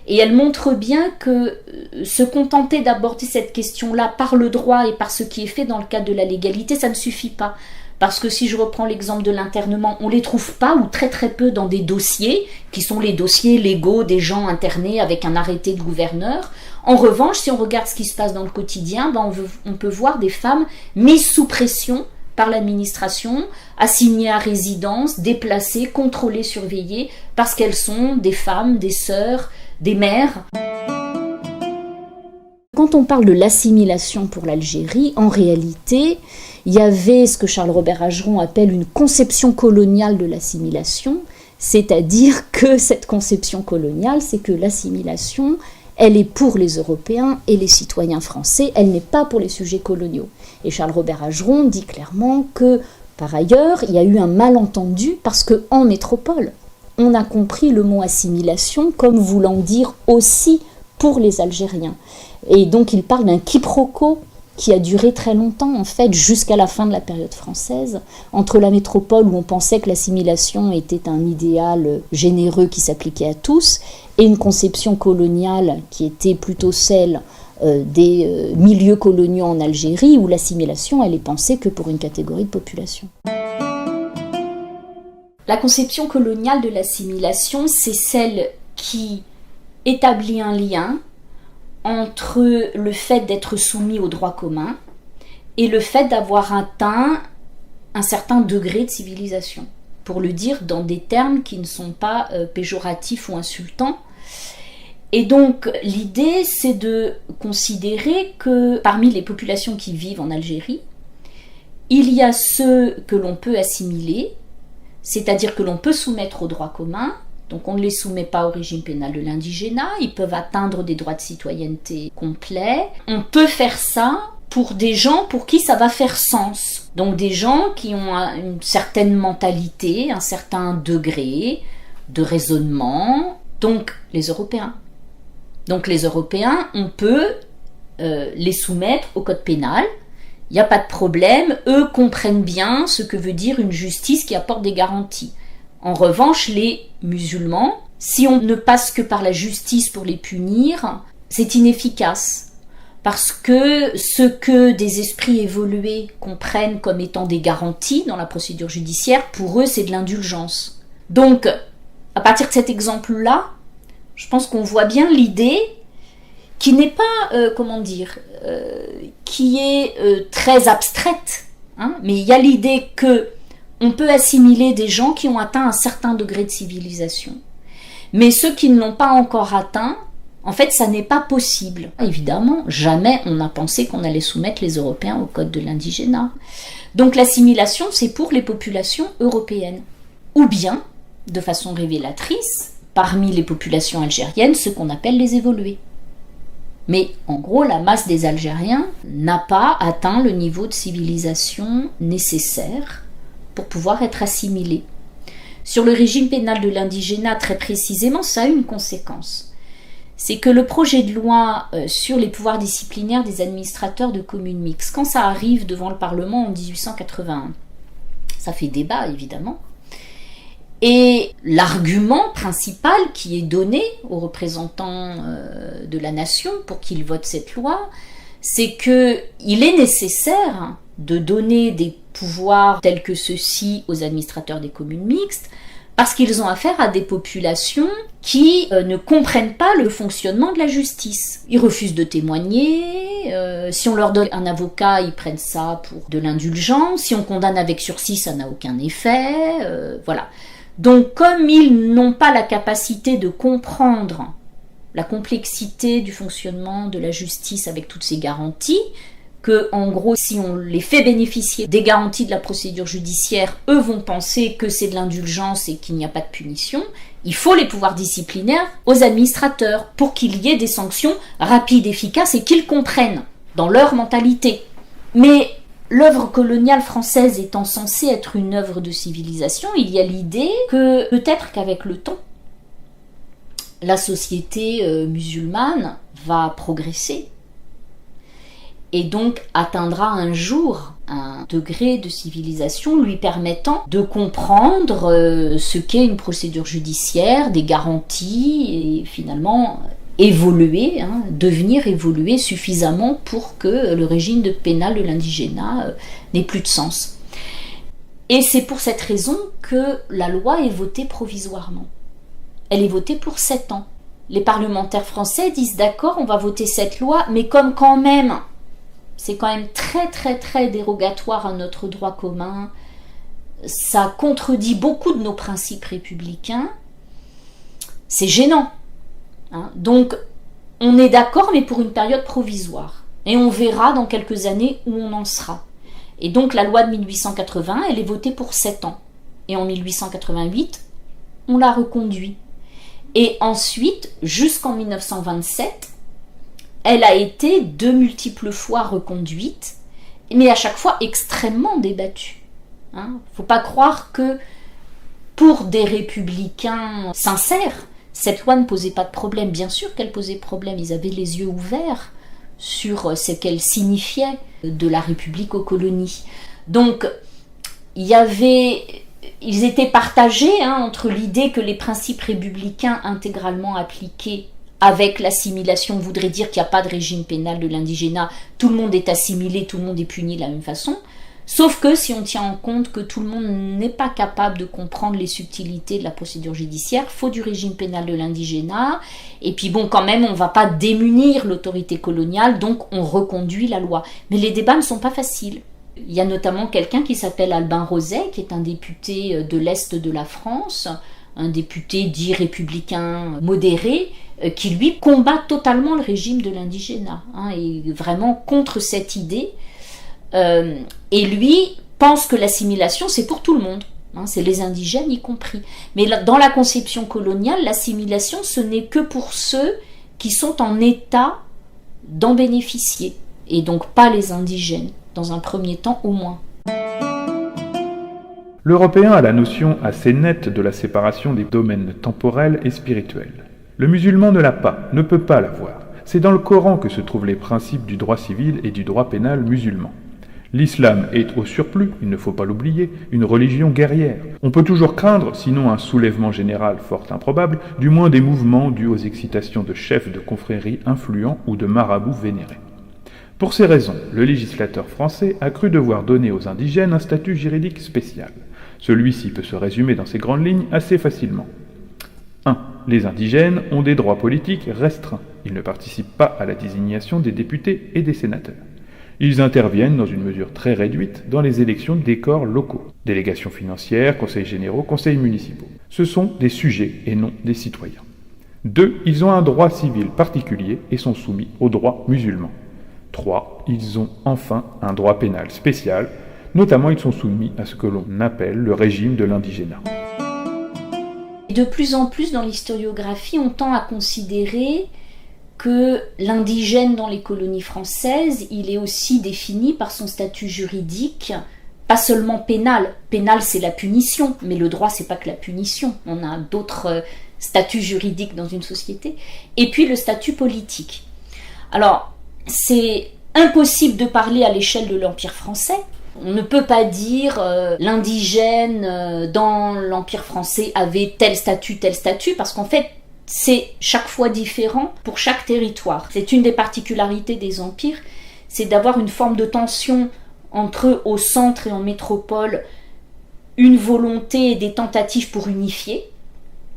et elle montre bien que se contenter d'aborder cette question-là par le droit et par ce qui est fait dans le cadre de la légalité, ça ne suffit pas. Parce que si je reprends l'exemple de l'internement, on ne les trouve pas ou très très peu dans des dossiers qui sont les dossiers légaux des gens internés avec un arrêté de gouverneur. En revanche, si on regarde ce qui se passe dans le quotidien, on peut voir des femmes mises sous pression par l'administration, assignées à résidence, déplacées, contrôlées, surveillées, parce qu'elles sont des femmes, des sœurs, des mères. Quand on parle de l'assimilation pour l'Algérie, en réalité, il y avait ce que Charles-Robert Ageron appelle une conception coloniale de l'assimilation, c'est-à-dire que cette conception coloniale, c'est que l'assimilation, elle est pour les Européens et les citoyens français, elle n'est pas pour les sujets coloniaux. Et Charles-Robert Ageron dit clairement que, par ailleurs, il y a eu un malentendu parce qu'en métropole, on a compris le mot assimilation comme voulant dire aussi pour les Algériens. Et donc il parle d'un quiproquo qui a duré très longtemps, en fait, jusqu'à la fin de la période française, entre la métropole où on pensait que l'assimilation était un idéal généreux qui s'appliquait à tous, et une conception coloniale qui était plutôt celle des milieux coloniaux en Algérie, où l'assimilation, elle est pensée que pour une catégorie de population. La conception coloniale de l'assimilation, c'est celle qui établit un lien entre le fait d'être soumis au droit commun et le fait d'avoir atteint un certain degré de civilisation, pour le dire dans des termes qui ne sont pas péjoratifs ou insultants. Et donc l'idée, c'est de considérer que parmi les populations qui vivent en Algérie, il y a ceux que l'on peut assimiler, c'est-à-dire que l'on peut soumettre au droit commun. Donc on ne les soumet pas au régime pénal de l'indigénat, ils peuvent atteindre des droits de citoyenneté complets. On peut faire ça pour des gens pour qui ça va faire sens. Donc des gens qui ont une certaine mentalité, un certain degré de raisonnement, donc les Européens. Donc les Européens, on peut les soumettre au code pénal, il n'y a pas de problème, eux comprennent bien ce que veut dire une justice qui apporte des garanties. En revanche, les musulmans, si on ne passe que par la justice pour les punir, c'est inefficace. Parce que ce que des esprits évolués comprennent comme étant des garanties dans la procédure judiciaire, pour eux, c'est de l'indulgence. Donc, à partir de cet exemple-là, je pense qu'on voit bien l'idée qui n'est pas, qui est très abstraite, hein, mais il y a l'idée que on peut assimiler des gens qui ont atteint un certain degré de civilisation. Mais ceux qui ne l'ont pas encore atteint, en fait, ça n'est pas possible. Évidemment, jamais on n'a pensé qu'on allait soumettre les Européens au code de l'indigénat. Donc l'assimilation, c'est pour les populations européennes. Ou bien, de façon révélatrice, parmi les populations algériennes, ce qu'on appelle les évolués. Mais en gros, la masse des Algériens n'a pas atteint le niveau de civilisation nécessaire pour pouvoir être assimilés. Sur le régime pénal de l'indigénat, très précisément, ça a une conséquence. C'est que le projet de loi sur les pouvoirs disciplinaires des administrateurs de communes mixtes, quand ça arrive devant le Parlement en 1881, ça fait débat évidemment, et l'argument principal qui est donné aux représentants de la nation pour qu'ils votent cette loi, c'est qu'il est nécessaire de donner des pouvoirs tels que ceux-ci aux administrateurs des communes mixtes, parce qu'ils ont affaire à des populations qui ne comprennent pas le fonctionnement de la justice. Ils refusent de témoigner, si on leur donne un avocat, ils prennent ça pour de l'indulgence, si on condamne avec sursis, ça n'a aucun effet, voilà. Donc comme ils n'ont pas la capacité de comprendre la complexité du fonctionnement de la justice avec toutes ces garanties, que en gros si on les fait bénéficier des garanties de la procédure judiciaire, eux vont penser que c'est de l'indulgence et qu'il n'y a pas de punition, il faut les pouvoirs disciplinaires aux administrateurs pour qu'il y ait des sanctions rapides, efficaces et qu'ils comprennent dans leur mentalité. Mais l'œuvre coloniale française étant censée être une œuvre de civilisation, il y a l'idée que peut-être qu'avec le temps, la société musulmane va progresser et donc atteindra un jour un degré de civilisation lui permettant de comprendre ce qu'est une procédure judiciaire, des garanties et finalement évoluer, devenir évoluer suffisamment pour que le régime pénal de l'indigénat n'ait plus de sens. Et c'est pour cette raison que la loi est votée provisoirement. Elle est votée pour 7 ans. Les parlementaires français disent d'accord, on va voter cette loi, mais comme quand même, c'est quand même très très très dérogatoire à notre droit commun, ça contredit beaucoup de nos principes républicains, c'est gênant. Donc, on est d'accord, mais pour une période provisoire. Et on verra dans quelques années où on en sera. Et donc, la loi de 1880, elle est votée pour 7 ans. Et en 1888, on la reconduit. Et ensuite, jusqu'en 1927, elle a été de multiples fois reconduite, mais à chaque fois extrêmement débattue. Faut pas croire que, pour des républicains sincères, cette loi ne posait pas de problème. Bien sûr qu'elle posait problème, ils avaient les yeux ouverts sur ce qu'elle signifiait de la République aux colonies. Donc, ils étaient partagés entre l'idée que les principes républicains intégralement appliqués avec l'assimilation voudrait dire qu'il n'y a pas de régime pénal de l'indigénat, tout le monde est assimilé, tout le monde est puni de la même façon, Sauf que si on tient en compte que tout le monde n'est pas capable de comprendre les subtilités de la procédure judiciaire, faut du régime pénal de l'indigénat, et puis bon, quand même, on ne va pas démunir l'autorité coloniale, donc on reconduit la loi. Mais les débats ne sont pas faciles. Il y a notamment quelqu'un qui s'appelle Albin Rozet, qui est un député de l'Est de la France, un député dit républicain modéré, qui lui combat totalement le régime de l'indigénat, et vraiment contre cette idée. Et lui pense que l'assimilation c'est pour tout le monde, c'est les indigènes y compris. Mais dans la conception coloniale, l'assimilation ce n'est que pour ceux qui sont en état d'en bénéficier, et donc pas les indigènes, dans un premier temps au moins. L'Européen a la notion assez nette de la séparation des domaines temporels et spirituels. Le musulman ne l'a pas, ne peut pas l'avoir. C'est dans le Coran que se trouvent les principes du droit civil et du droit pénal musulman. L'islam est au surplus, il ne faut pas l'oublier, une religion guerrière. On peut toujours craindre, sinon un soulèvement général fort improbable, du moins des mouvements dus aux excitations de chefs de confréries influents ou de marabouts vénérés. Pour ces raisons, le législateur français a cru devoir donner aux indigènes un statut juridique spécial. Celui-ci peut se résumer dans ses grandes lignes assez facilement. 1. Les indigènes ont des droits politiques restreints. Ils ne participent pas à la désignation des députés et des sénateurs. Ils interviennent dans une mesure très réduite dans les élections des corps locaux, délégations financières, conseils généraux, conseils municipaux. Ce sont des sujets et non des citoyens. 2. Ils ont un droit civil particulier et sont soumis au droit musulman. 3. Ils ont enfin un droit pénal spécial, notamment ils sont soumis à ce que l'on appelle le régime de l'indigénat. De plus en plus dans l'historiographie, on tend à considérer que l'indigène dans les colonies françaises, il est aussi défini par son statut juridique, pas seulement pénal. Pénal, c'est la punition, mais le droit, c'est pas que la punition. On a d'autres statuts juridiques dans une société. Et puis le statut politique. Alors, c'est impossible de parler à l'échelle de l'Empire français. On ne peut pas dire l'indigène dans l'Empire français avait tel statut, parce qu'en fait, c'est chaque fois différent pour chaque territoire. C'est une des particularités des empires, c'est d'avoir une forme de tension entre au centre et en métropole, une volonté et des tentatives pour unifier,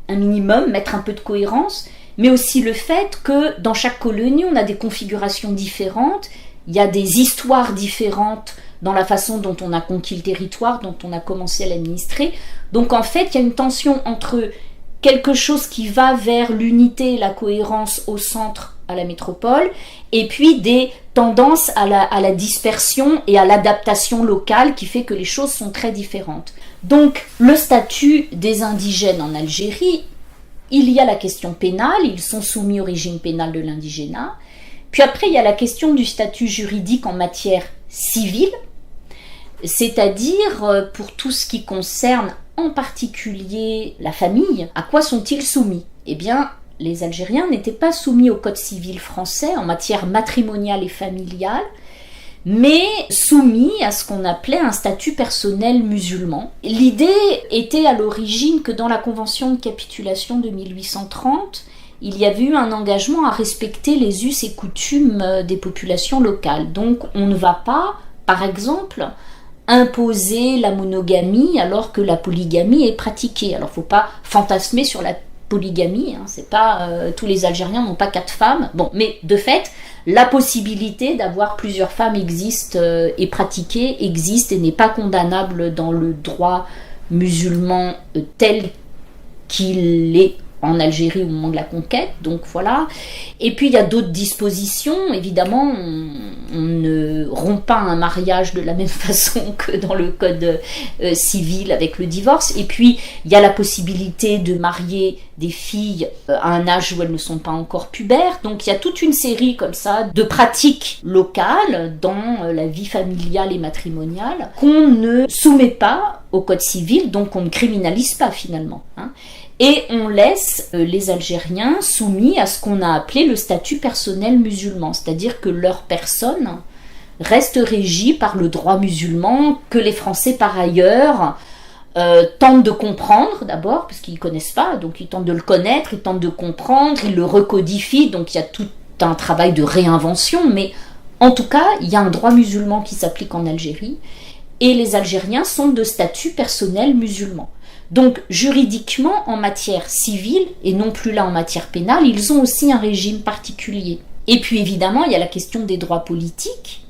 un minimum, mettre un peu de cohérence, mais aussi le fait que dans chaque colonie, on a des configurations différentes, il y a des histoires différentes dans la façon dont on a conquis le territoire, dont on a commencé à l'administrer. Donc en fait, il y a une tension entre quelque chose qui va vers l'unité et la cohérence au centre, à la métropole, et puis des tendances à la dispersion et à l'adaptation locale qui fait que les choses sont très différentes. Donc le statut des indigènes en Algérie, il y a la question pénale, ils sont soumis au régime pénal de l'indigénat, puis après il y a la question du statut juridique en matière civile, c'est-à-dire pour tout ce qui concerne en particulier la famille, à quoi sont-ils soumis ? Eh bien, les Algériens n'étaient pas soumis au code civil français en matière matrimoniale et familiale, mais soumis à ce qu'on appelait un statut personnel musulman. L'idée était à l'origine que dans la convention de capitulation de 1830, il y avait eu un engagement à respecter les us et coutumes des populations locales. Donc on ne va pas, par exemple, imposer la monogamie alors que la polygamie est pratiquée. Alors il ne faut pas fantasmer sur la polygamie, c'est pas tous les Algériens n'ont pas 4 femmes. Bon, mais de fait, la possibilité d'avoir plusieurs femmes existe et pratiquée existe et n'est pas condamnable dans le droit musulman tel qu'il est en Algérie au moment de la conquête, donc voilà. Et puis il y a d'autres dispositions, évidemment, on ne rompt pas un mariage de la même façon que dans le code civil avec le divorce. Et puis il y a la possibilité de marier des filles à un âge où elles ne sont pas encore pubères. Donc il y a toute une série comme ça de pratiques locales dans la vie familiale et matrimoniale qu'on ne soumet pas au code civil, donc on ne criminalise pas finalement. Et on laisse les Algériens soumis à ce qu'on a appelé le statut personnel musulman, c'est-à-dire que leur personne reste régie par le droit musulman que les Français par ailleurs tentent de comprendre d'abord, parce qu'ils ne connaissent pas, donc ils tentent de le connaître, ils tentent de comprendre, ils le recodifient, donc il y a tout un travail de réinvention, mais en tout cas, il y a un droit musulman qui s'applique en Algérie, et les Algériens sont de statut personnel musulman. Donc juridiquement, en matière civile, et non plus là en matière pénale, ils ont aussi un régime particulier. Et puis évidemment, il y a la question des droits politiques.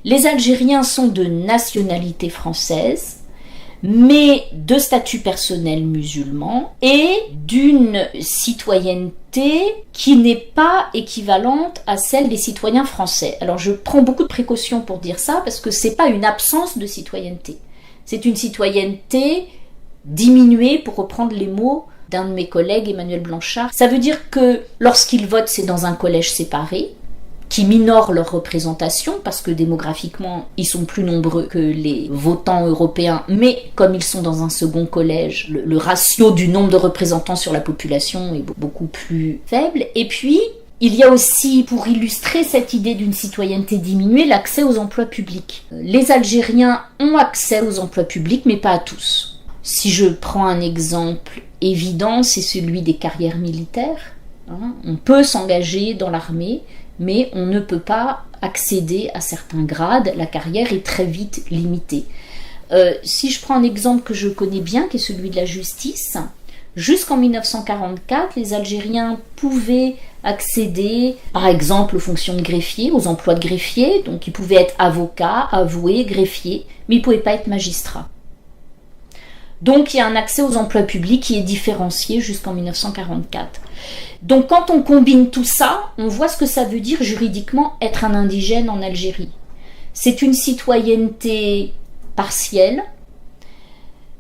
Les Algériens sont de nationalité française, mais de statut personnel musulman et d'une citoyenneté qui n'est pas équivalente à celle des citoyens français. Alors je prends beaucoup de précautions pour dire ça parce que c'est pas une absence de citoyenneté. C'est une citoyenneté diminuée, pour reprendre les mots d'un de mes collègues, Emmanuel Blanchard. Ça veut dire que lorsqu'ils votent, c'est dans un collège séparé, qui minorent leur représentation, parce que démographiquement, ils sont plus nombreux que les votants européens, mais comme ils sont dans un second collège, le ratio du nombre de représentants sur la population est beaucoup plus faible. Et puis, il y a aussi, pour illustrer cette idée d'une citoyenneté diminuée, l'accès aux emplois publics. Les Algériens ont accès aux emplois publics, mais pas à tous. Si je prends un exemple évident, c'est celui des carrières militaires. On peut s'engager dans l'armée, mais on ne peut pas accéder à certains grades, la carrière est très vite limitée. Si je prends un exemple que je connais bien, qui est celui de la justice, jusqu'en 1944, les Algériens pouvaient accéder, par exemple, aux fonctions de greffier, aux emplois de greffier, donc ils pouvaient être avocats, avoués, greffiers, mais ils ne pouvaient pas être magistrats. Donc il y a un accès aux emplois publics qui est différencié jusqu'en 1944. Donc quand on combine tout ça, on voit ce que ça veut dire juridiquement être un indigène en Algérie. C'est une citoyenneté partielle,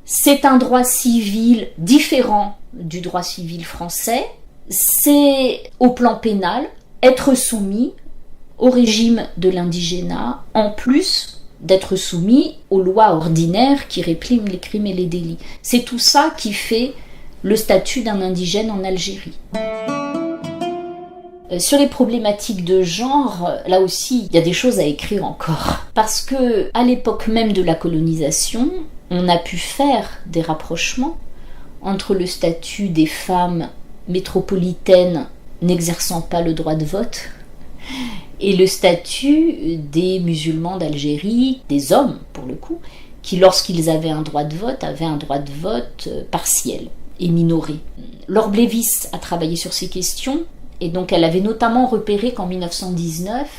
c'est un droit civil différent du droit civil français, c'est au plan pénal être soumis au régime de l'indigénat, en plus d'être soumis aux lois ordinaires qui répriment les crimes et les délits. C'est tout ça qui fait le statut d'un indigène en Algérie. Sur les problématiques de genre, là aussi, il y a des choses à écrire encore. Parce que, à l'époque même de la colonisation, on a pu faire des rapprochements entre le statut des femmes métropolitaines n'exerçant pas le droit de vote et le statut des musulmans d'Algérie, des hommes pour le coup, qui lorsqu'ils avaient un droit de vote partiel et minoré. Laure Blévis a travaillé sur ces questions, et donc elle avait notamment repéré qu'en 1919,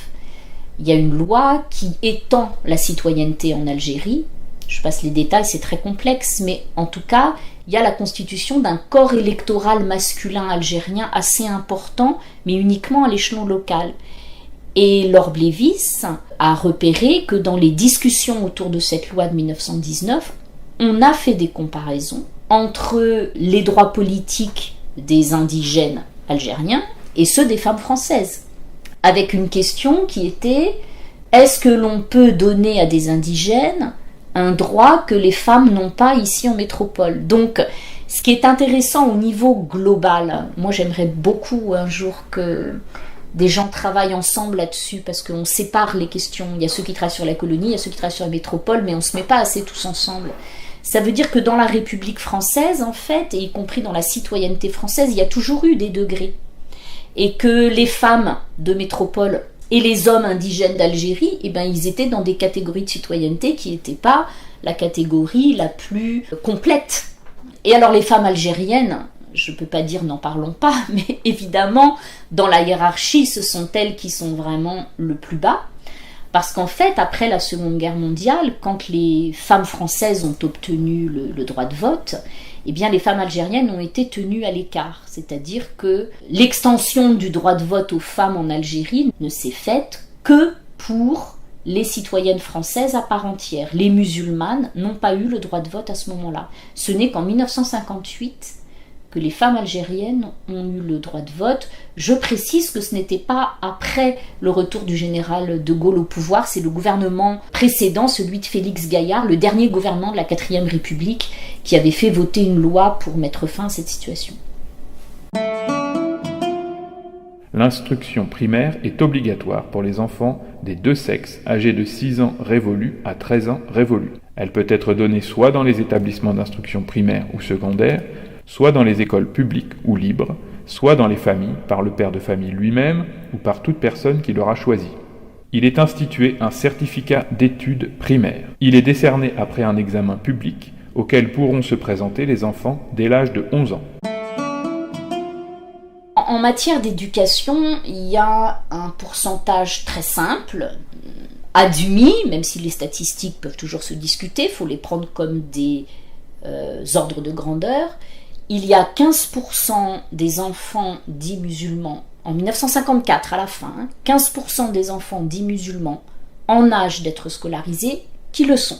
il y a une loi qui étend la citoyenneté en Algérie. Je passe les détails, c'est très complexe, mais en tout cas, il y a la constitution d'un corps électoral masculin algérien assez important, mais uniquement à l'échelon local. Et Laure Blévis a repéré que dans les discussions autour de cette loi de 1919, on a fait des comparaisons entre les droits politiques des indigènes algériens et ceux des femmes françaises, avec une question qui était: est-ce que l'on peut donner à des indigènes un droit que les femmes n'ont pas ici en métropole? Donc, ce qui est intéressant au niveau global, moi j'aimerais beaucoup un jour que des gens travaillent ensemble là-dessus, parce qu'on sépare les questions. Il y a ceux qui travaillent sur la colonie, il y a ceux qui travaillent sur la métropole, mais on ne se met pas assez tous ensemble. Ça veut dire que dans la République française, en fait, et y compris dans la citoyenneté française, il y a toujours eu des degrés. Et que les femmes de métropole et les hommes indigènes d'Algérie, eh ben, ils étaient dans des catégories de citoyenneté qui n'étaient pas la catégorie la plus complète. Et alors les femmes algériennes, je ne peux pas dire n'en parlons pas, mais évidemment, dans la hiérarchie, ce sont elles qui sont vraiment le plus bas. Parce qu'en fait, après la Seconde Guerre mondiale, quand les femmes françaises ont obtenu le droit de vote, eh bien les femmes algériennes ont été tenues à l'écart. C'est-à-dire que l'extension du droit de vote aux femmes en Algérie ne s'est faite que pour les citoyennes françaises à part entière. Les musulmanes n'ont pas eu le droit de vote à ce moment-là. Ce n'est qu'en 1958 que les femmes algériennes ont eu le droit de vote. Je précise que ce n'était pas après le retour du général de Gaulle au pouvoir, c'est le gouvernement précédent, celui de Félix Gaillard, le dernier gouvernement de la 4e République, qui avait fait voter une loi pour mettre fin à cette situation. L'instruction primaire est obligatoire pour les enfants des deux sexes âgés de 6 ans révolus à 13 ans révolus. Elle peut être donnée soit dans les établissements d'instruction primaire ou secondaire, soit dans les écoles publiques ou libres, soit dans les familles, par le père de famille lui-même ou par toute personne qui l'aura choisi. Il est institué un certificat d'études primaires. Il est décerné après un examen public auquel pourront se présenter les enfants dès l'âge de 11 ans. En matière d'éducation, il y a un pourcentage très simple, admis, même si les statistiques peuvent toujours se discuter, il faut les prendre comme des ordres de grandeur. Il y a 15% des enfants dits musulmans, en 1954 à la fin, 15% des enfants dits musulmans en âge d'être scolarisés qui le sont.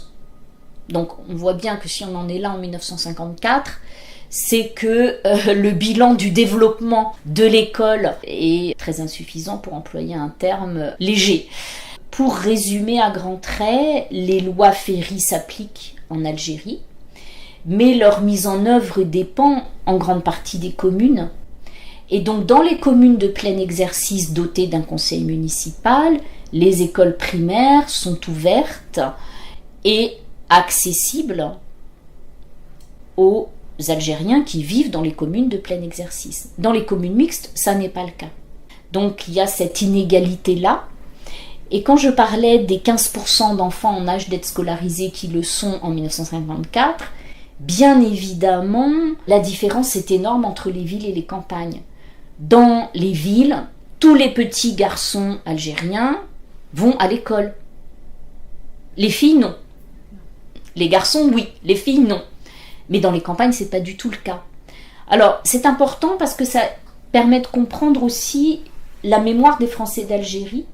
Donc on voit bien que si on en est là en 1954, c'est que le bilan du développement de l'école est très insuffisant pour employer un terme léger. Pour résumer à grands traits, les lois Ferry s'appliquent en Algérie, mais leur mise en œuvre dépend en grande partie des communes. Et donc dans les communes de plein exercice dotées d'un conseil municipal, les écoles primaires sont ouvertes et accessibles aux Algériens qui vivent dans les communes de plein exercice. Dans les communes mixtes, ça n'est pas le cas. Donc il y a cette inégalité-là. Et quand je parlais des 15% d'enfants en âge d'être scolarisés qui le sont en 1954, bien évidemment, la différence est énorme entre les villes et les campagnes. Dans les villes, tous les petits garçons algériens vont à l'école. Les filles, non. Les garçons, oui. Les filles, non. Mais dans les campagnes, c'est pas du tout le cas. Alors, c'est important parce que ça permet de comprendre aussi la mémoire des Français d'Algérie,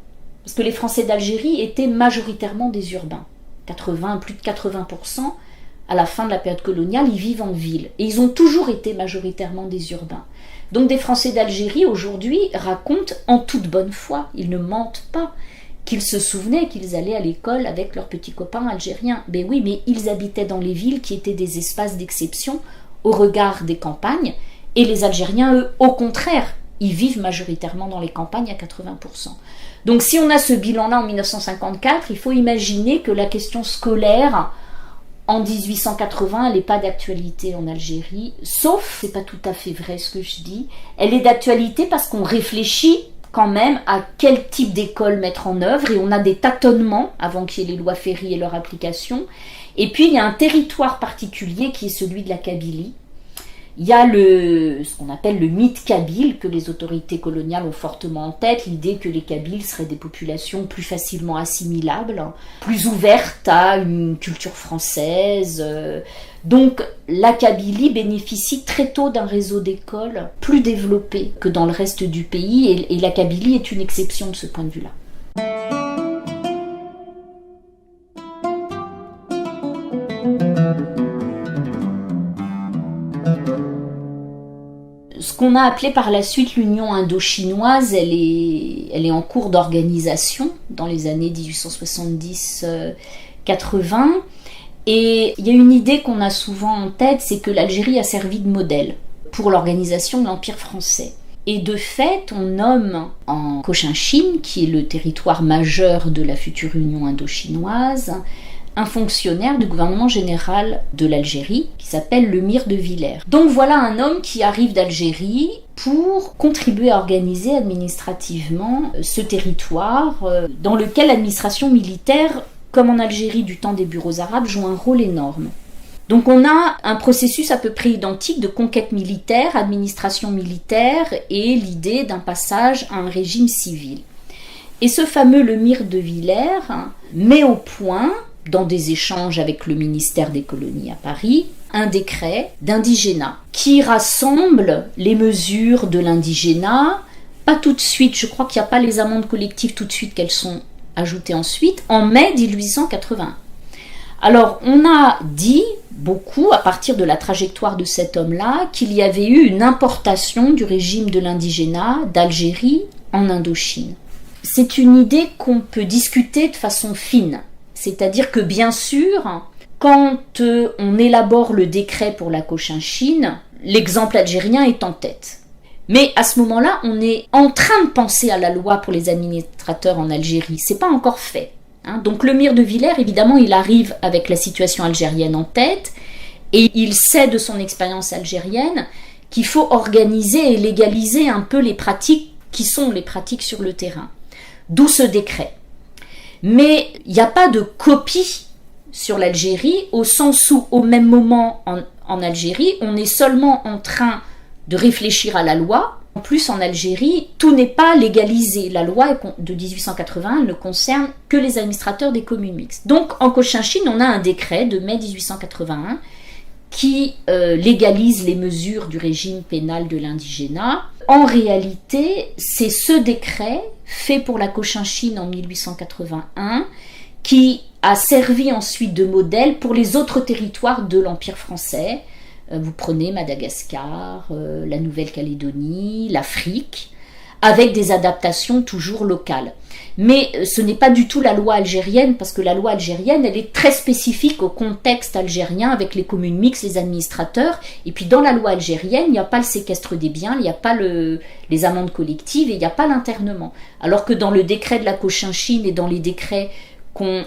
parce que les Français d'Algérie étaient majoritairement des urbains. Plus de 80%, à la fin de la période coloniale, ils vivent en ville. Et ils ont toujours été majoritairement des urbains. Donc des Français d'Algérie, aujourd'hui, racontent en toute bonne foi, ils ne mentent pas, qu'ils se souvenaient qu'ils allaient à l'école avec leurs petits copains algériens. Ben oui, mais ils habitaient dans les villes qui étaient des espaces d'exception au regard des campagnes, et les Algériens, eux, au contraire, ils vivent majoritairement dans les campagnes à 80%. Donc si on a ce bilan-là en 1954, il faut imaginer que la question scolaire, en 1880, elle n'est pas d'actualité en Algérie, sauf, c'est pas tout à fait vrai ce que je dis, elle est d'actualité parce qu'on réfléchit quand même à quel type d'école mettre en œuvre, et on a des tâtonnements avant qu'il y ait les lois Ferry et leur application. Et puis il y a un territoire particulier qui est celui de la Kabylie. Il y a ce qu'on appelle le mythe kabyle, que les autorités coloniales ont fortement en tête, l'idée que les Kabyles seraient des populations plus facilement assimilables, plus ouvertes à une culture française. Donc la Kabylie bénéficie très tôt d'un réseau d'écoles plus développé que dans le reste du pays, et la Kabylie est une exception de ce point de vue-là. Ce qu'on a appelé par la suite l'Union indo-chinoise, elle est en cours d'organisation dans les années 1870-80. Et il y a une idée qu'on a souvent en tête, c'est que l'Algérie a servi de modèle pour l'organisation de l'Empire français. Et de fait, on nomme en Cochinchine, qui est le territoire majeur de la future Union indo-chinoise, un fonctionnaire du gouvernement général de l'Algérie qui s'appelle Lemire de Villers. Donc voilà un homme qui arrive d'Algérie pour contribuer à organiser administrativement ce territoire dans lequel l'administration militaire, comme en Algérie du temps des bureaux arabes, joue un rôle énorme. Donc on a un processus à peu près identique de conquête militaire, administration militaire et l'idée d'un passage à un régime civil. Et ce fameux Lemire de Villers met au point, dans des échanges avec le ministère des colonies à Paris, un décret d'indigénat qui rassemble les mesures de l'indigénat, pas tout de suite, je crois qu'il n'y a pas les amendes collectives tout de suite qu'elles sont ajoutées ensuite, en mai 1880. Alors on a dit beaucoup, à partir de la trajectoire de cet homme-là, qu'il y avait eu une importation du régime de l'indigénat d'Algérie en Indochine. C'est une idée qu'on peut discuter de façon fine. C'est-à-dire que bien sûr, quand on élabore le décret pour la Cochinchine, l'exemple algérien est en tête. Mais à ce moment-là, on est en train de penser à la loi pour les administrateurs en Algérie. C'est pas encore fait. Donc Lemire de Villers, évidemment, il arrive avec la situation algérienne en tête et il sait de son expérience algérienne qu'il faut organiser et légaliser un peu les pratiques qui sont les pratiques sur le terrain. D'où ce décret. Mais il n'y a pas de copie sur l'Algérie, au sens où, au même moment en Algérie, on est seulement en train de réfléchir à la loi. En plus, en Algérie, tout n'est pas légalisé. La loi de 1881 ne concerne que les administrateurs des communes mixtes. Donc, en Cochinchine, on a un décret de mai 1881 qui légalise les mesures du régime pénal de l'indigénat. En réalité, c'est ce décret, fait pour la Cochinchine en 1881, qui a servi ensuite de modèle pour les autres territoires de l'Empire français. Vous prenez Madagascar, la Nouvelle-Calédonie, l'Afrique, avec des adaptations toujours locales. Mais ce n'est pas du tout la loi algérienne, parce que la loi algérienne, elle est très spécifique au contexte algérien, avec les communes mixtes, les administrateurs. Et puis dans la loi algérienne, il n'y a pas le séquestre des biens, il n'y a pas les amendes collectives et il n'y a pas l'internement. Alors que dans le décret de la Cochinchine et dans les décrets qu'on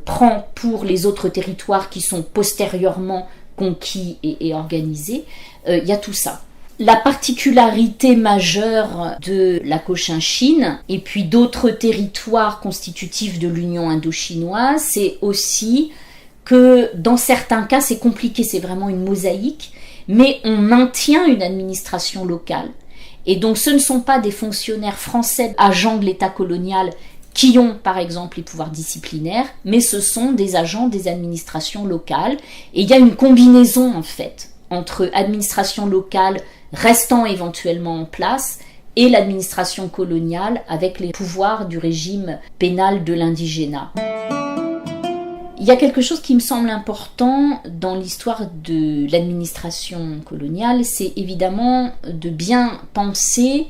prend pour les autres territoires qui sont postérieurement conquis et organisés, il y a tout ça. La particularité majeure de la Cochinchine et puis d'autres territoires constitutifs de l'Union indo-chinoise, c'est aussi que dans certains cas, c'est compliqué, c'est vraiment une mosaïque, mais on maintient une administration locale. Et donc ce ne sont pas des fonctionnaires français, agents de l'État colonial, qui ont par exemple les pouvoirs disciplinaires, mais ce sont des agents des administrations locales. Et il y a une combinaison en fait entre administration locale restant éventuellement en place et l'administration coloniale avec les pouvoirs du régime pénal de l'indigénat. Il y a quelque chose qui me semble important dans l'histoire de l'administration coloniale, c'est évidemment de bien penser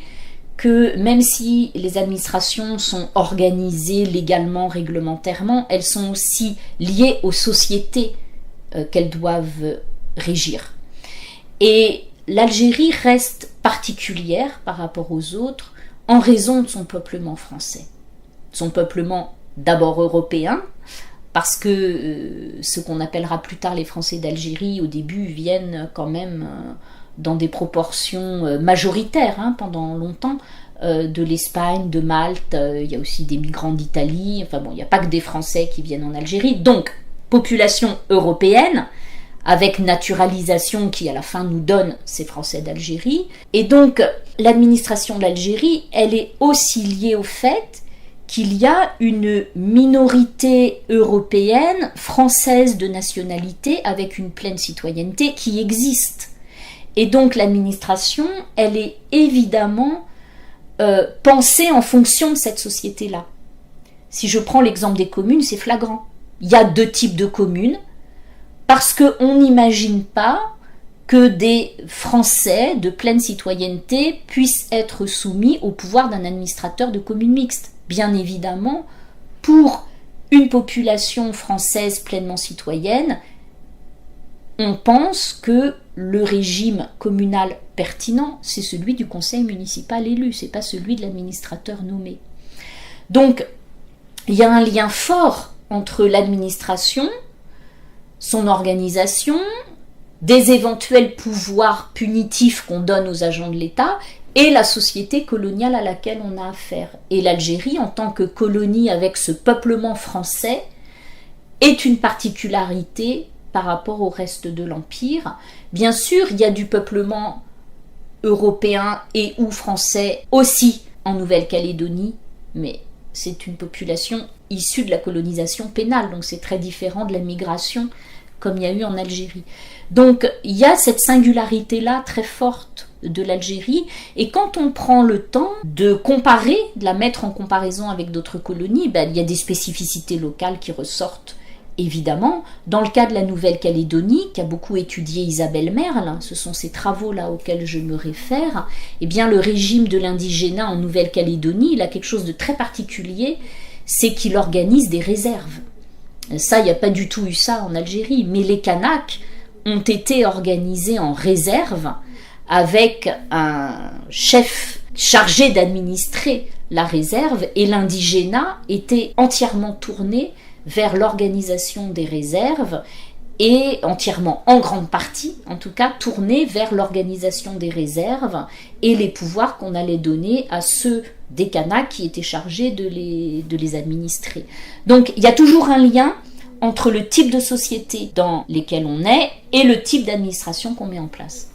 que même si les administrations sont organisées légalement, réglementairement, elles sont aussi liées aux sociétés qu'elles doivent régir. Et l'Algérie reste particulière par rapport aux autres en raison de son peuplement français. Son peuplement d'abord européen, parce que ce qu'on appellera plus tard les Français d'Algérie, au début, viennent quand même dans des proportions majoritaires pendant longtemps, de l'Espagne, de Malte, il y a aussi des migrants d'Italie, enfin bon, il n'y a pas que des Français qui viennent en Algérie, donc population européenne, avec naturalisation qui à la fin nous donne ces Français d'Algérie. Et donc l'administration d'Algérie, elle est aussi liée au fait qu'il y a une minorité européenne, française de nationalité, avec une pleine citoyenneté qui existe. Et donc l'administration, elle est évidemment pensée en fonction de cette société-là. Si je prends l'exemple des communes, c'est flagrant. Il y a deux types de communes, parce qu'on n'imagine pas que des Français de pleine citoyenneté puissent être soumis au pouvoir d'un administrateur de communes mixtes. Bien évidemment, pour une population française pleinement citoyenne, on pense que le régime communal pertinent, c'est celui du conseil municipal élu, c'est pas celui de l'administrateur nommé. Donc, il y a un lien fort entre l'administration, son organisation, des éventuels pouvoirs punitifs qu'on donne aux agents de l'État et la société coloniale à laquelle on a affaire. Et l'Algérie, en tant que colonie avec ce peuplement français, est une particularité par rapport au reste de l'Empire. Bien sûr, il y a du peuplement européen et ou français aussi en Nouvelle-Calédonie, mais c'est une population issue de la colonisation pénale, donc c'est très différent de la migration comme il y a eu en Algérie. Donc il y a cette singularité-là très forte de l'Algérie, et quand on prend le temps de comparer, de la mettre en comparaison avec d'autres colonies, il y a des spécificités locales qui ressortent évidemment. Dans le cas de la Nouvelle-Calédonie, qu'a beaucoup étudié Isabelle Merle, ce sont ces travaux-là auxquels je me réfère, eh bien le régime de l'indigénat en Nouvelle-Calédonie, il a quelque chose de très particulier, c'est qu'il organise des réserves. Ça, il n'y a pas du tout eu ça en Algérie, mais les Kanaks ont été organisés en réserve avec un chef chargé d'administrer la réserve, et l'indigénat était entièrement tourné vers l'organisation des réserves et entièrement, en grande partie, en tout cas, tourné vers l'organisation des réserves et les pouvoirs qu'on allait donner à ceux des Kanaks qui étaient chargés de les administrer. Donc, il y a toujours un lien entre le type de société dans lesquelles on est et le type d'administration qu'on met en place.